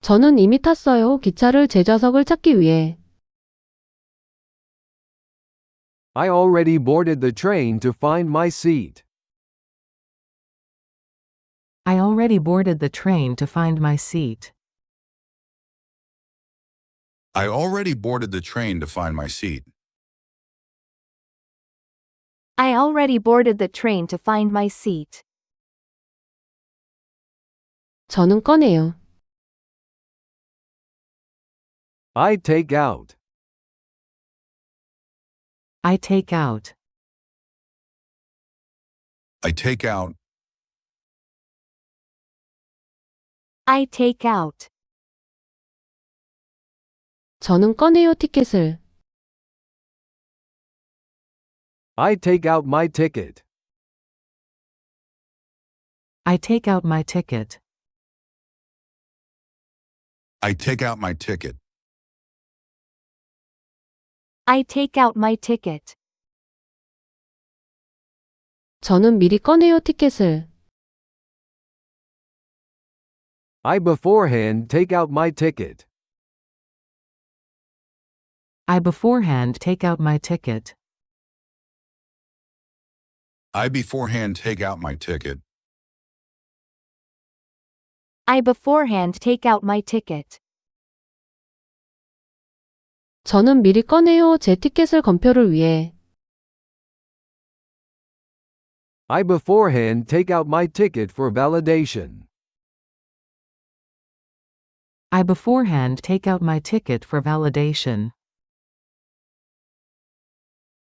S6: 저는 이미 탔어요. 기차를 제 좌석을 찾기 위해.
S3: I already boarded the train to find my seat.
S2: I already boarded the train to find my seat.
S4: I already boarded the train to find my seat.
S5: I already boarded the train to find my seat.
S6: 저는 꺼내요.
S3: I take out.
S2: I take out.
S4: I take out.
S5: I take out.
S6: 저는 꺼내요 티켓을.
S3: I take out my ticket.
S2: I take out my ticket.
S4: I take out my ticket.
S5: I take out my ticket.
S6: 저는 미리 꺼내요 티켓을.
S3: I beforehand take out my ticket.
S2: I beforehand take out my ticket.
S4: I beforehand take out my ticket.
S5: I beforehand take out my ticket.
S6: 저는 미리 꺼내요 제 티켓을 검표를 위해.
S3: I beforehand take out my ticket for validation.
S2: I beforehand take out my ticket for validation.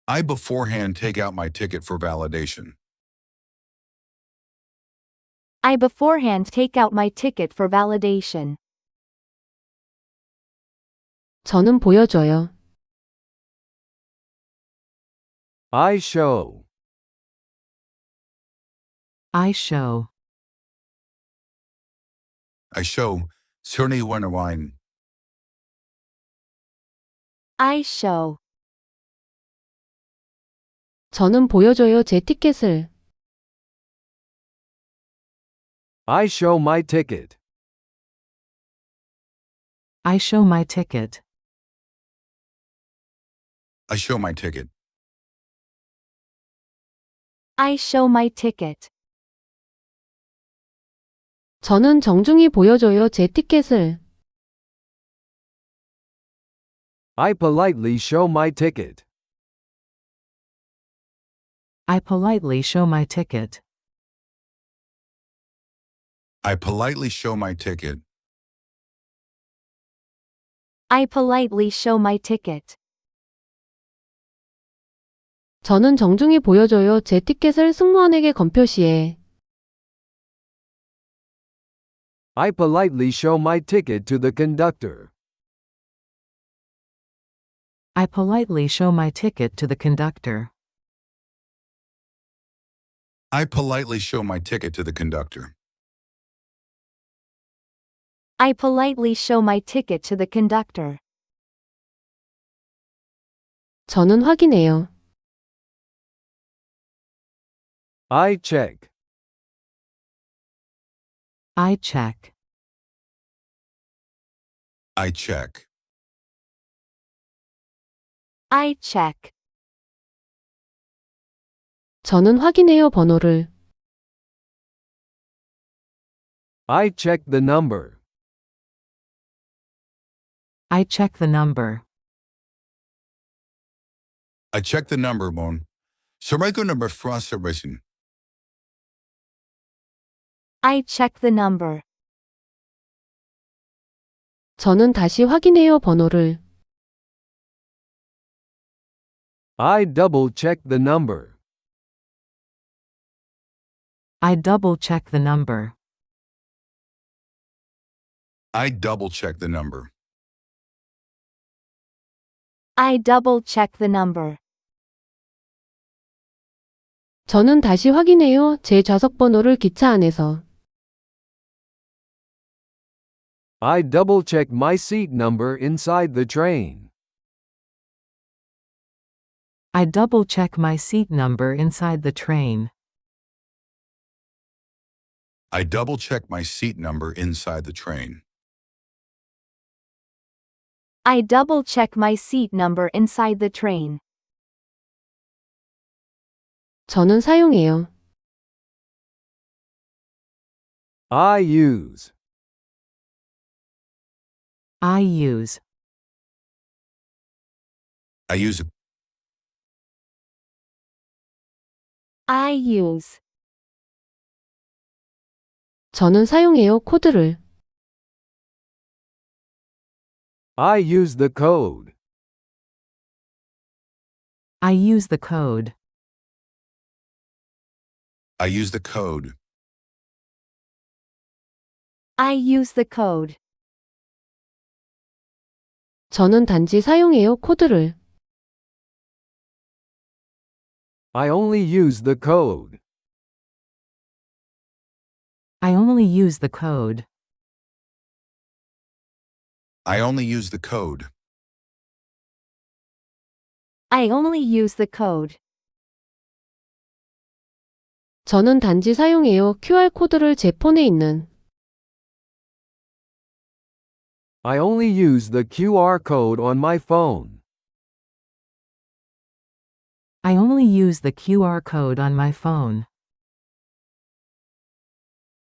S4: I beforehand take out my ticket for validation.
S5: I beforehand take out my ticket for validation.
S6: 저는 보여줘요.
S3: I show.
S2: I show.
S4: I show certainly when a wine.
S5: I show.
S6: 저는 보여줘요 제 티켓을.
S3: I show my ticket.
S2: I show my ticket.
S4: I show my ticket.
S5: I show my ticket.
S6: 저는 정중히 보여줘요 제 티켓을.
S3: I politely show my ticket.
S2: I politely show my ticket.
S4: I politely show my ticket.
S5: I politely show my ticket.
S6: 저는 정중히 보여줘요 제 티켓을 승무원에게 검표 시에.
S3: I politely show my ticket to the conductor.
S2: I politely show my ticket to the conductor.
S4: I politely show my ticket to the conductor.
S5: I politely show my ticket to the conductor.
S6: 저는 확인해요.
S3: I check.
S2: I check.
S4: I check.
S5: I check.
S6: 저는 확인해요 번호를.
S3: I check the number.
S2: I check the number.
S4: I check the number, Mon. Sareko number frost servicing.
S5: I check the number.
S6: 저는 다시 확인해요 번호를.
S3: I double check the number.
S2: I double check the number.
S4: I double check the number.
S5: I double check the number.
S6: 저는 다시 확인해요 제 좌석 번호를 기차 안에서.
S3: I double check my seat number inside the train.
S2: I double check my seat number inside the train.
S4: I double check my seat number inside the train.
S5: I double check my seat number inside the train.
S6: 저는 사용해요.
S3: I use.
S2: I use.
S4: I use it.
S5: I use.
S6: 저는 사용해요 코드를.
S3: I use the code.
S2: I use the code.
S4: I use the code.
S5: I use the code.
S6: 저는 단지 사용해요 코드를.
S3: I only use the code.
S2: I only use the code.
S4: I only use the code.
S5: I only use the code.
S6: 저는 단지 사용해요 QR 코드를 제 폰에 있는.
S3: I only use the QR code on my phone.
S2: I only use the QR code on my phone.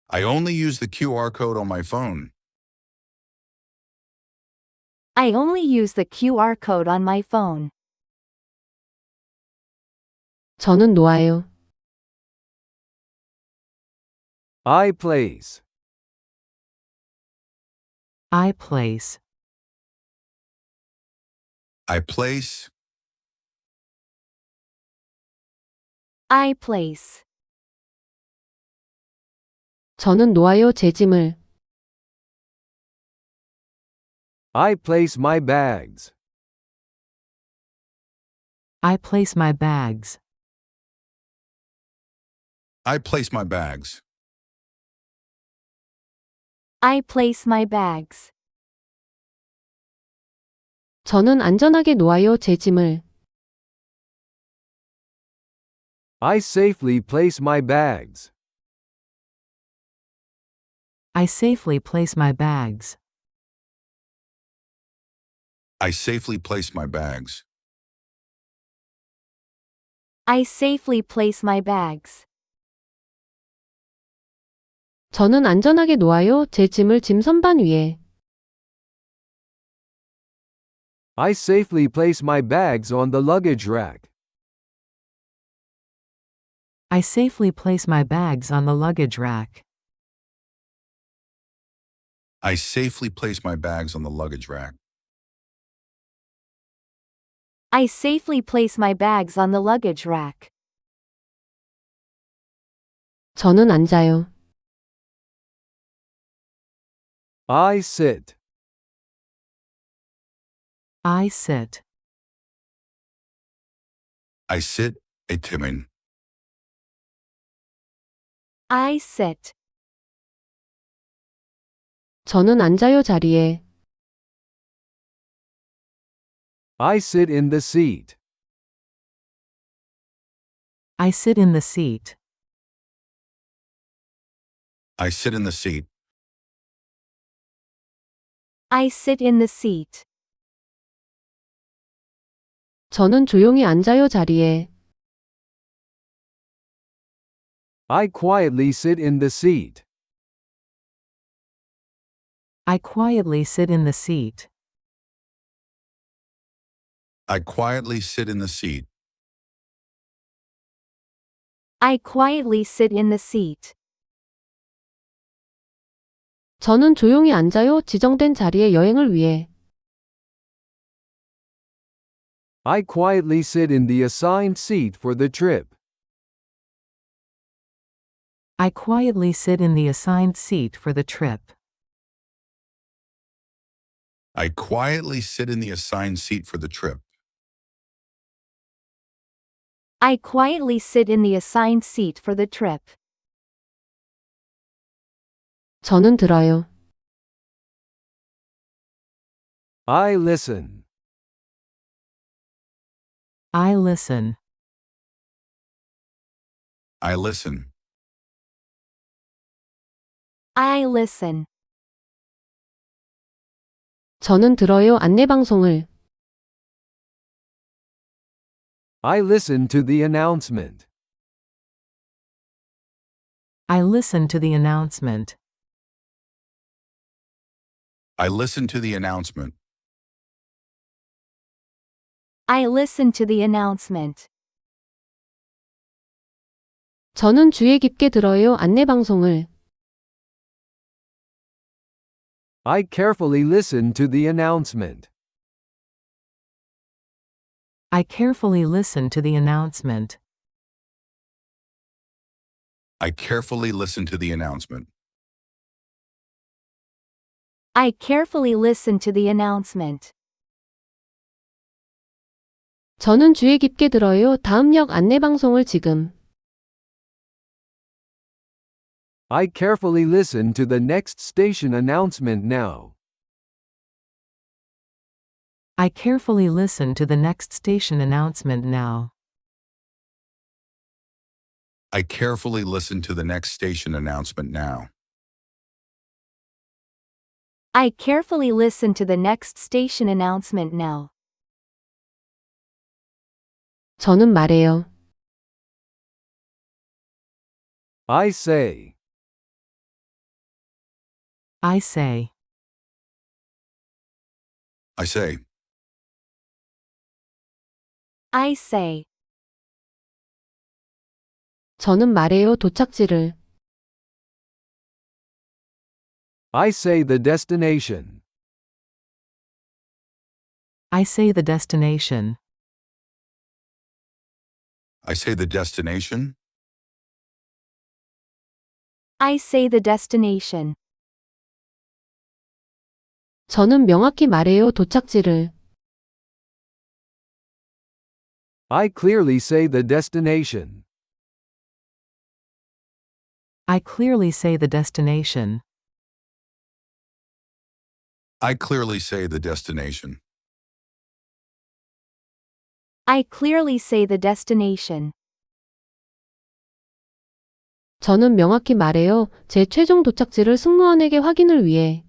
S4: I only use the QR code on my phone.
S5: I only use the QR code on my phone.
S6: 저는 놓아요.
S3: I place.
S2: I place.
S4: I place.
S5: I place.
S6: 저는 놓아요 제 짐을.
S3: I place my bags.
S2: I place my bags.
S4: I place my bags.
S5: I place my bags.
S6: 저는 안전하게 놓아요 제 짐을.
S3: I safely place my bags.
S2: I safely place my bags.
S4: I safely place my bags.
S5: I safely place my bags.
S6: 저는 안전하게 놓아요 제 짐을 짐 선반 위에.
S3: I safely place my bags on the luggage rack.
S2: I safely place my bags on the luggage rack.
S4: I safely place my bags on the luggage rack.
S5: I safely place my bags on the luggage rack.
S6: 저는 앉아요.
S3: I sit.
S2: I sit.
S4: I sit a timing.
S5: I sit.
S6: 저는 앉아요 자리에.
S3: I sit in the seat.
S2: I sit in the seat.
S4: I sit in the seat.
S5: I sit in the seat.
S6: 저는 조용히 앉아요 자리에.
S3: I quietly sit in the seat.
S2: I quietly sit in the seat.
S4: I quietly sit in the seat.
S5: I quietly sit in the seat.
S6: 저는 조용히 앉아요 지정된 자리에 여행을 위해.
S3: I quietly sit in the assigned seat for the trip.
S2: I quietly sit in the assigned seat for the trip.
S4: I quietly sit in the assigned seat for the trip.
S5: I quietly sit in the assigned seat for the trip.
S6: 저는 들어요.
S3: I listen.
S2: I listen.
S4: I listen.
S5: I listen.
S6: 저는 들어요 안내방송을.
S3: I listen to the announcement.
S2: I listen to the announcement.
S4: I listen to the announcement.
S5: I listen to the announcement.
S6: 저는 주의 깊게 들어요 안내방송을.
S3: I carefully listen to the announcement.
S2: I carefully listen to the announcement.
S4: I carefully listen to the announcement.
S5: I carefully listen to the announcement.
S6: 저는 주의 깊게 들어요 다음 역 안내방송을 지금.
S3: I carefully listen to the next station announcement now.
S2: I carefully listen to the next station announcement now.
S4: I carefully listen to the next station announcement now.
S5: I carefully listen to the next station announcement now.
S6: 저는 말해요.
S3: I say.
S2: I say.
S4: I say.
S5: I say.
S6: 저는 말해요 도착지를.
S3: I say the destination.
S2: I say the destination.
S4: I say the destination.
S5: I say the destination.
S6: 저는 명확히 말해요 도착지를.
S3: I clearly say the destination.
S2: I clearly say the destination.
S4: I clearly say the destination.
S5: I clearly say the destination.
S6: 저는 명확히 말해요 제 최종 도착지를 승무원에게 확인을 위해.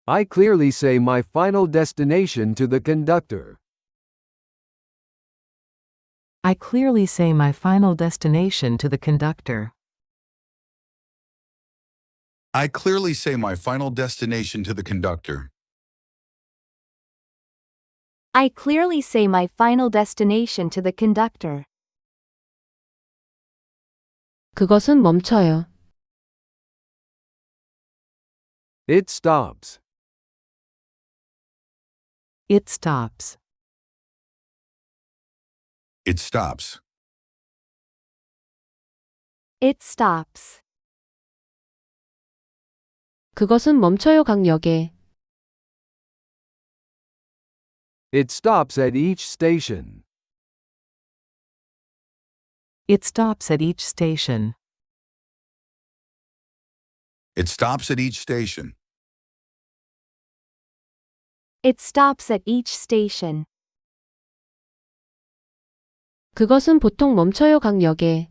S3: I clearly say my final destination to the conductor.
S2: I clearly say my final destination to the conductor.
S4: I clearly say my final destination to the conductor.
S5: I clearly say my final destination to the conductor.
S6: 그것은 멈춰요.
S3: It stops.
S2: It stops.
S4: It stops.
S5: It stops.
S6: 그것은 멈춰요 강역에.
S3: It stops at each station.
S2: It stops at each station.
S4: It stops at each station.
S5: It stops at each station.
S6: 그것은 보통 멈춰요 각 역에.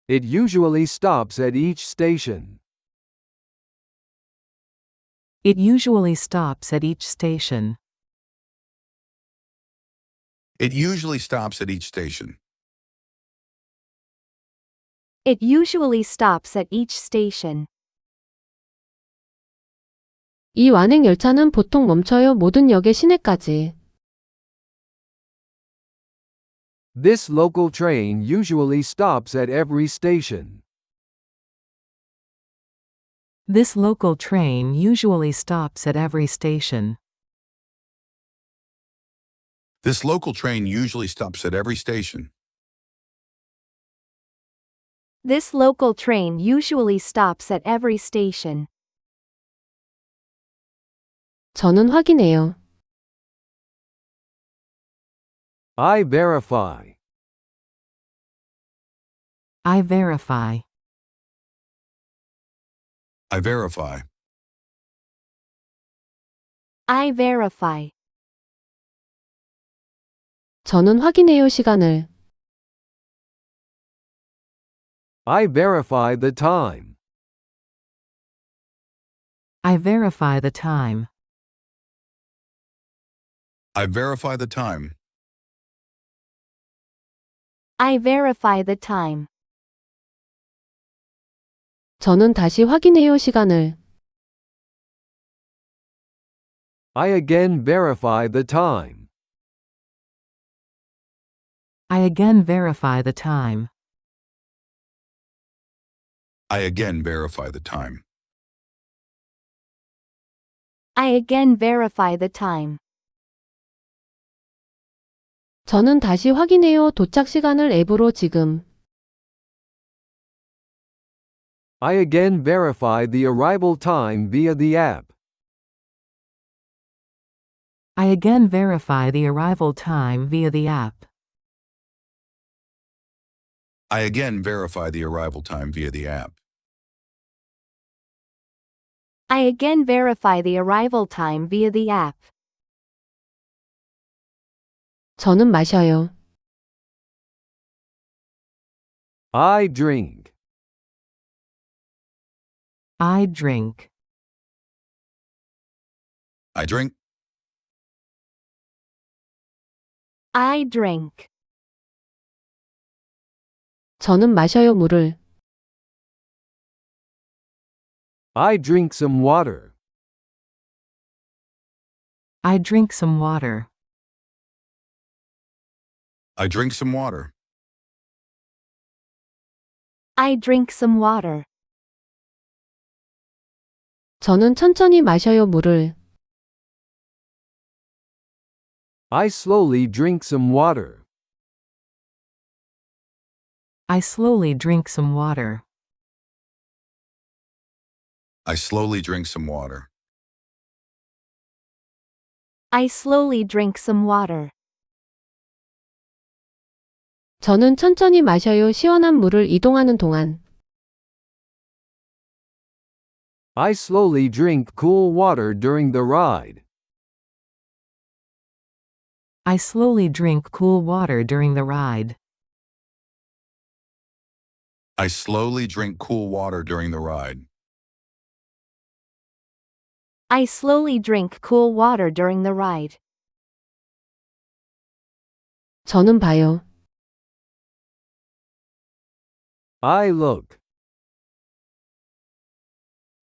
S3: It usually stops at each station.
S2: It usually stops at each station.
S4: It usually stops at each station.
S5: It usually stops at each station.
S6: 이 완행 열차는 보통 멈춰요 모든 역의 시내까지.
S3: This local train usually stops at every station.
S2: This local train usually stops at every station.
S4: This local train usually stops at every station.
S5: This local train usually stops at every station.
S6: 저는 확인해요.
S3: I verify.
S2: I verify.
S4: I verify.
S5: I verify.
S6: 저는 확인해요 시간을.
S3: I verify the time.
S2: I verify the time.
S4: I verify the time.
S5: I verify the time.
S6: 저는 다시 확인해요 시간을.
S3: I again verify the time.
S2: I again verify the time.
S4: I again verify the time.
S5: I again verify the time.
S6: 저는 다시 확인해요 도착 시간을 앱으로 지금.
S3: I again verify the arrival time via the app.
S2: I again verify the arrival time via the app.
S4: I again verify the arrival time via the app.
S5: I again verify the arrival time via the app.
S6: 저는 마셔요.
S3: I drink.
S2: I drink.
S4: I drink.
S5: I drink.
S6: 저는 마셔요 물을.
S3: I drink some water.
S2: I drink some water.
S4: I drink some water.
S5: I drink some water.
S6: 저는 천천히 마셔요 물을.
S3: I slowly drink some water.
S2: I slowly drink some water.
S4: I slowly drink some water.
S5: I slowly drink some water.
S6: 저는 천천히 마셔요 시원한 물을 이동하는 동안.
S3: I slowly drink cool water during the ride.
S2: I slowly drink cool water during the ride.
S4: I slowly drink cool water during the ride.
S5: I slowly drink cool water during the ride.
S6: 저는 봐요.
S3: I look.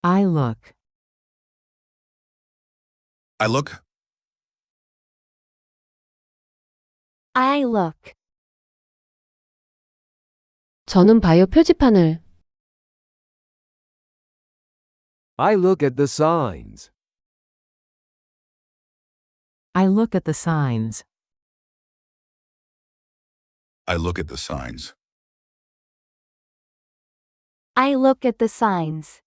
S2: I look.
S4: I look.
S5: I look.
S6: 저는 봐요 표지판을.
S3: I look at the signs.
S2: I look at the signs.
S4: I look at the signs.
S5: I look at the signs.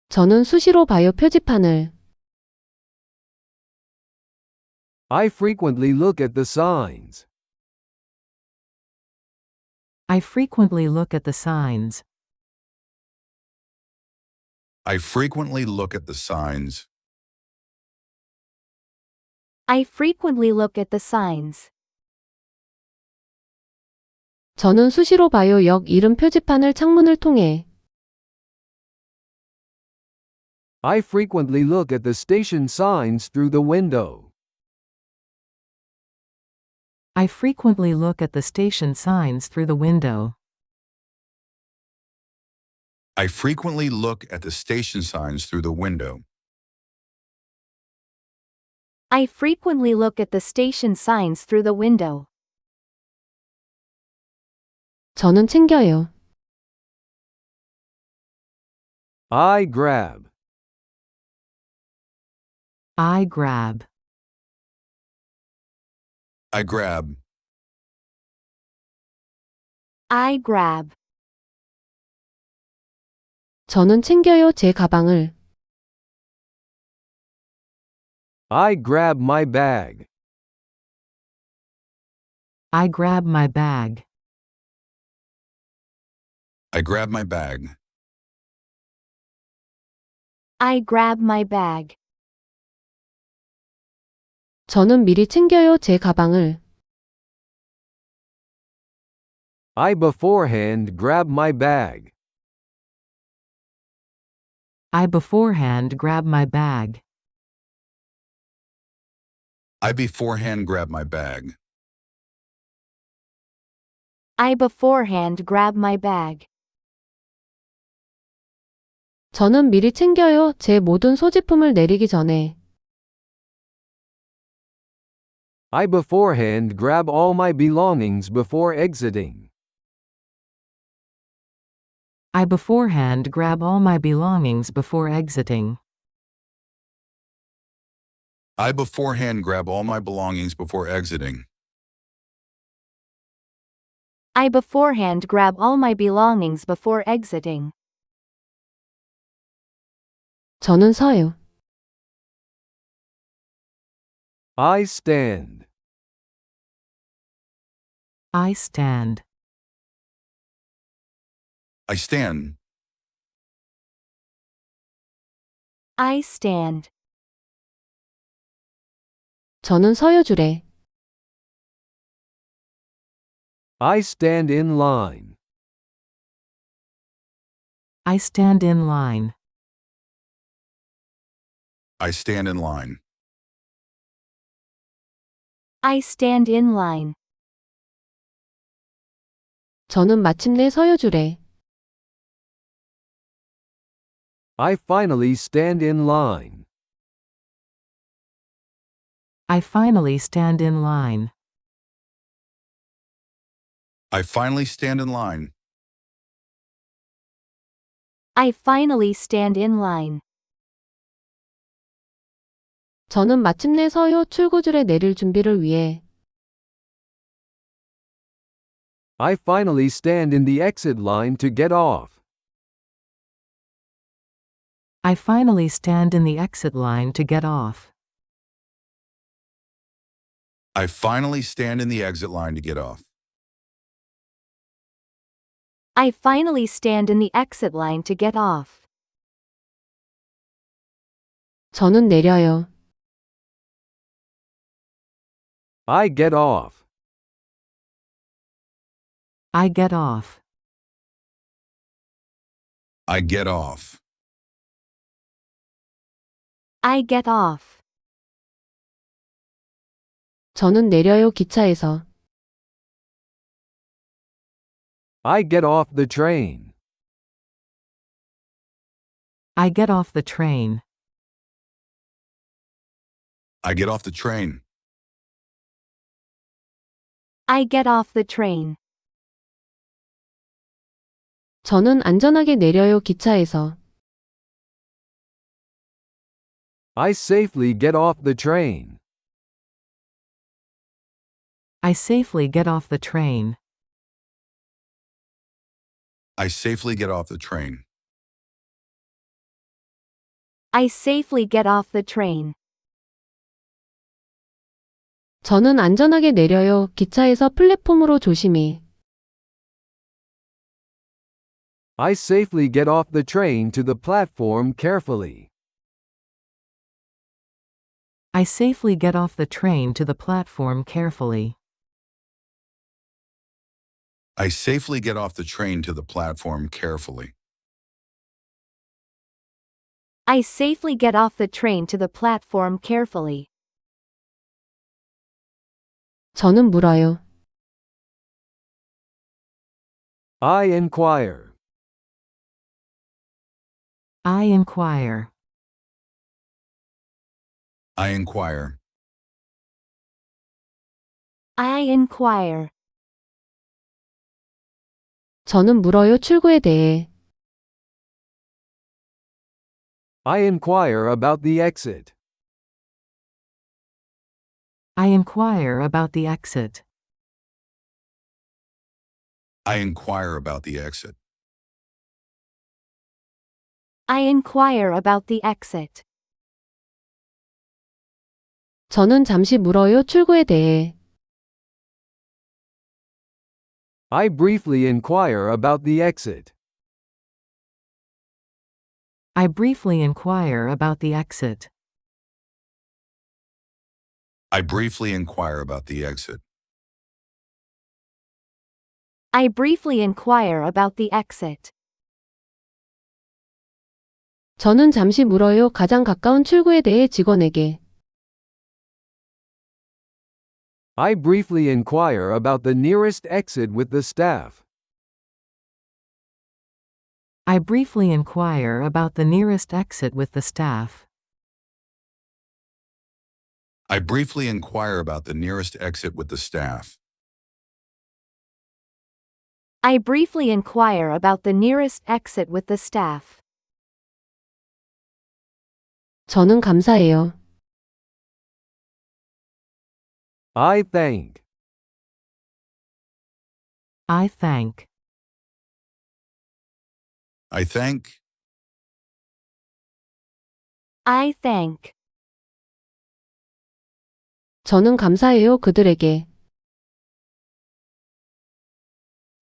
S6: 저는 수시로 봐요 표지판을.
S3: I frequently look at the signs.
S2: I frequently look at the signs.
S4: I frequently look at the signs.
S5: I frequently look at the signs.
S6: 저는 수시로 봐요. 역 이름 표지판을 창문을 통해.
S3: I frequently look at the station signs through the window.
S2: I frequently look at the station signs through the window.
S4: I frequently look at the station signs through the window.
S5: I frequently look at the station signs through the window.
S6: 저는 챙겨요.
S3: I grab.
S2: I grab.
S4: I grab.
S5: I grab.
S6: 저는 챙겨요. 제 가방을.
S3: I grab my bag.
S2: I grab my bag.
S4: I grab my bag.
S5: I grab my bag.
S6: 저는 미리 챙겨요. 제 가방을.
S3: I beforehand grab my bag.
S2: I beforehand grab my bag.
S4: I beforehand grab my bag.
S5: I beforehand grab my bag.
S6: 저는 미리 챙겨요. 제 모든 소지품을 내리기 전에.
S3: I beforehand grab all my belongings before exiting.
S2: I beforehand grab all my belongings before exiting.
S4: I beforehand grab all my belongings before exiting.
S5: I beforehand grab all my belongings before exiting.
S6: 저는 서요.
S3: I stand.
S2: I stand.
S4: I stand.
S5: I stand.
S6: 저는 서요 줄에.
S3: I stand in line.
S2: I stand in line.
S4: I stand in line.
S5: I stand in line.
S6: 저는 마침내 서요 줄에.
S3: I finally stand in line.
S2: I finally stand in line.
S4: I finally stand in line.
S5: I finally stand in line.
S6: 저는 마침내 서요 출구줄에 내릴 준비를 위해.
S3: I finally stand in the exit line to get off.
S2: I finally stand in the exit line to get off.
S4: I finally stand in the exit line to get off.
S5: I finally stand in the exit line to get off.
S6: 저는 내려요.
S3: I get off.
S2: I get off.
S4: I get off.
S5: I get off.
S6: 저는 내려요 기차에서.
S3: I get off the train.
S2: I get off the train.
S4: I get off the train.
S5: I get off the train.
S6: 저는 안전하게 내려요 기차에서.
S3: I safely get off the train.
S2: I safely get off the train.
S4: I safely get off the train.
S5: I safely get off the train.
S6: 저는 안전하게 내려요. 기차에서 플랫폼으로 조심히.
S3: I safely get off the train to the platform carefully.
S2: I safely get off the train to the platform carefully.
S4: I safely get off the train to the platform carefully.
S5: I safely get off the train to the platform carefully.
S6: 저는 물어요.
S3: I inquire.
S2: I inquire.
S4: I inquire.
S5: I inquire.
S6: 저는 물어요. 출구에 대해.
S3: I inquire about the exit.
S2: I inquire about the exit.
S4: I inquire about the exit.
S5: I inquire about the exit.
S6: 저는 잠시 물어요. 출구에 대해.
S3: I briefly inquire about the exit.
S2: I briefly inquire about the exit.
S4: I briefly inquire about the exit.
S5: I briefly inquire about the exit.
S6: 저는 잠시 물어요. 가장 가까운 출구에 대해 직원에게.
S3: I briefly inquire about the nearest exit with the staff.
S2: I briefly inquire about the nearest exit with the staff.
S4: I briefly inquire about the nearest exit with the staff.
S5: I briefly inquire about the nearest exit with the staff.
S6: 저는 감사해요.
S3: I thank.
S2: I thank.
S4: I thank.
S5: I thank.
S6: 저는 감사해요. 그들에게.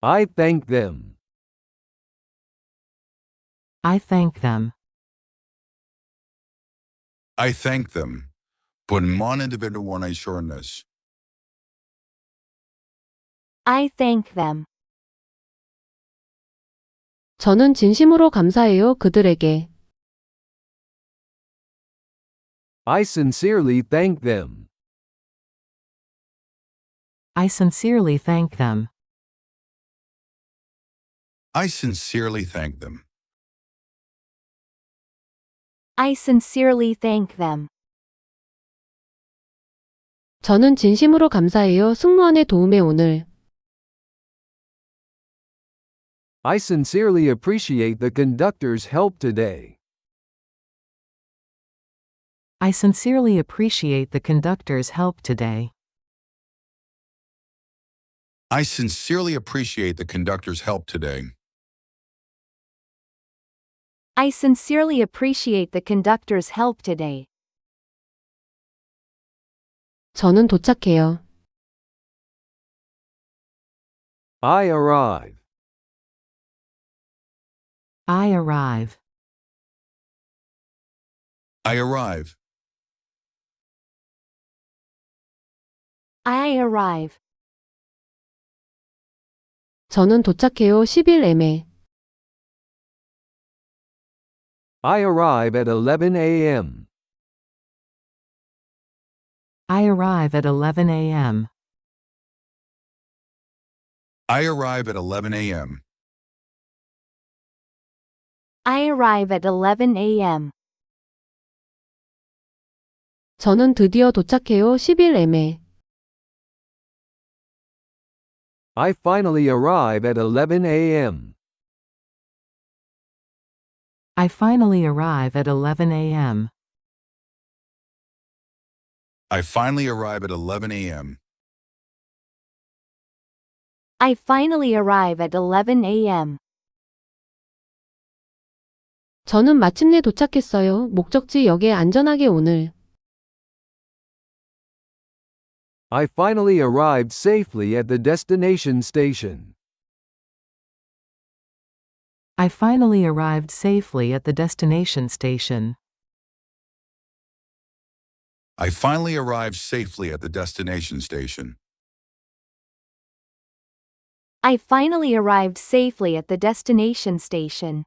S3: I thank them.
S2: I thank them.
S4: I thank them. 본문의 원어의 shortness.
S5: I thank them.
S6: 저는 진심으로 감사해요. 그들에게.
S3: I sincerely thank them.
S2: I sincerely thank them.
S4: I sincerely thank them.
S5: I sincerely thank them.
S6: 저는 진심으로 감사해요. 승무원의 도움에 오늘.
S3: I sincerely appreciate the conductor's help today.
S2: I sincerely appreciate the conductor's help today.
S4: I sincerely appreciate the conductor's help today.
S5: I sincerely appreciate the conductor's help today.
S6: 저는 도착해요.
S3: I arrive.
S2: I arrive.
S4: I arrive.
S5: I arrive.
S6: 저는 도착해요. 10일M에.
S3: I arrive at 11 a.m.
S2: I arrive at 11 a.m.
S4: I arrive at 11 a.m.
S5: I arrive at 11 a.m.
S6: 저는 드디어 도착해요. 10일M에.
S3: I finally arrive at 11 a.m.
S2: I finally arrive at 11 a.m.
S4: I finally arrive at 11 a.m.
S5: I finally arrive at 11 a.m.
S6: 저는 마침내 도착했어요. 목적지 역에 안전하게 오늘.
S3: I finally arrived safely at the destination station.
S2: I finally arrived safely at the destination station.
S4: I finally arrived safely at the destination station.
S5: I finally arrived safely at the destination station.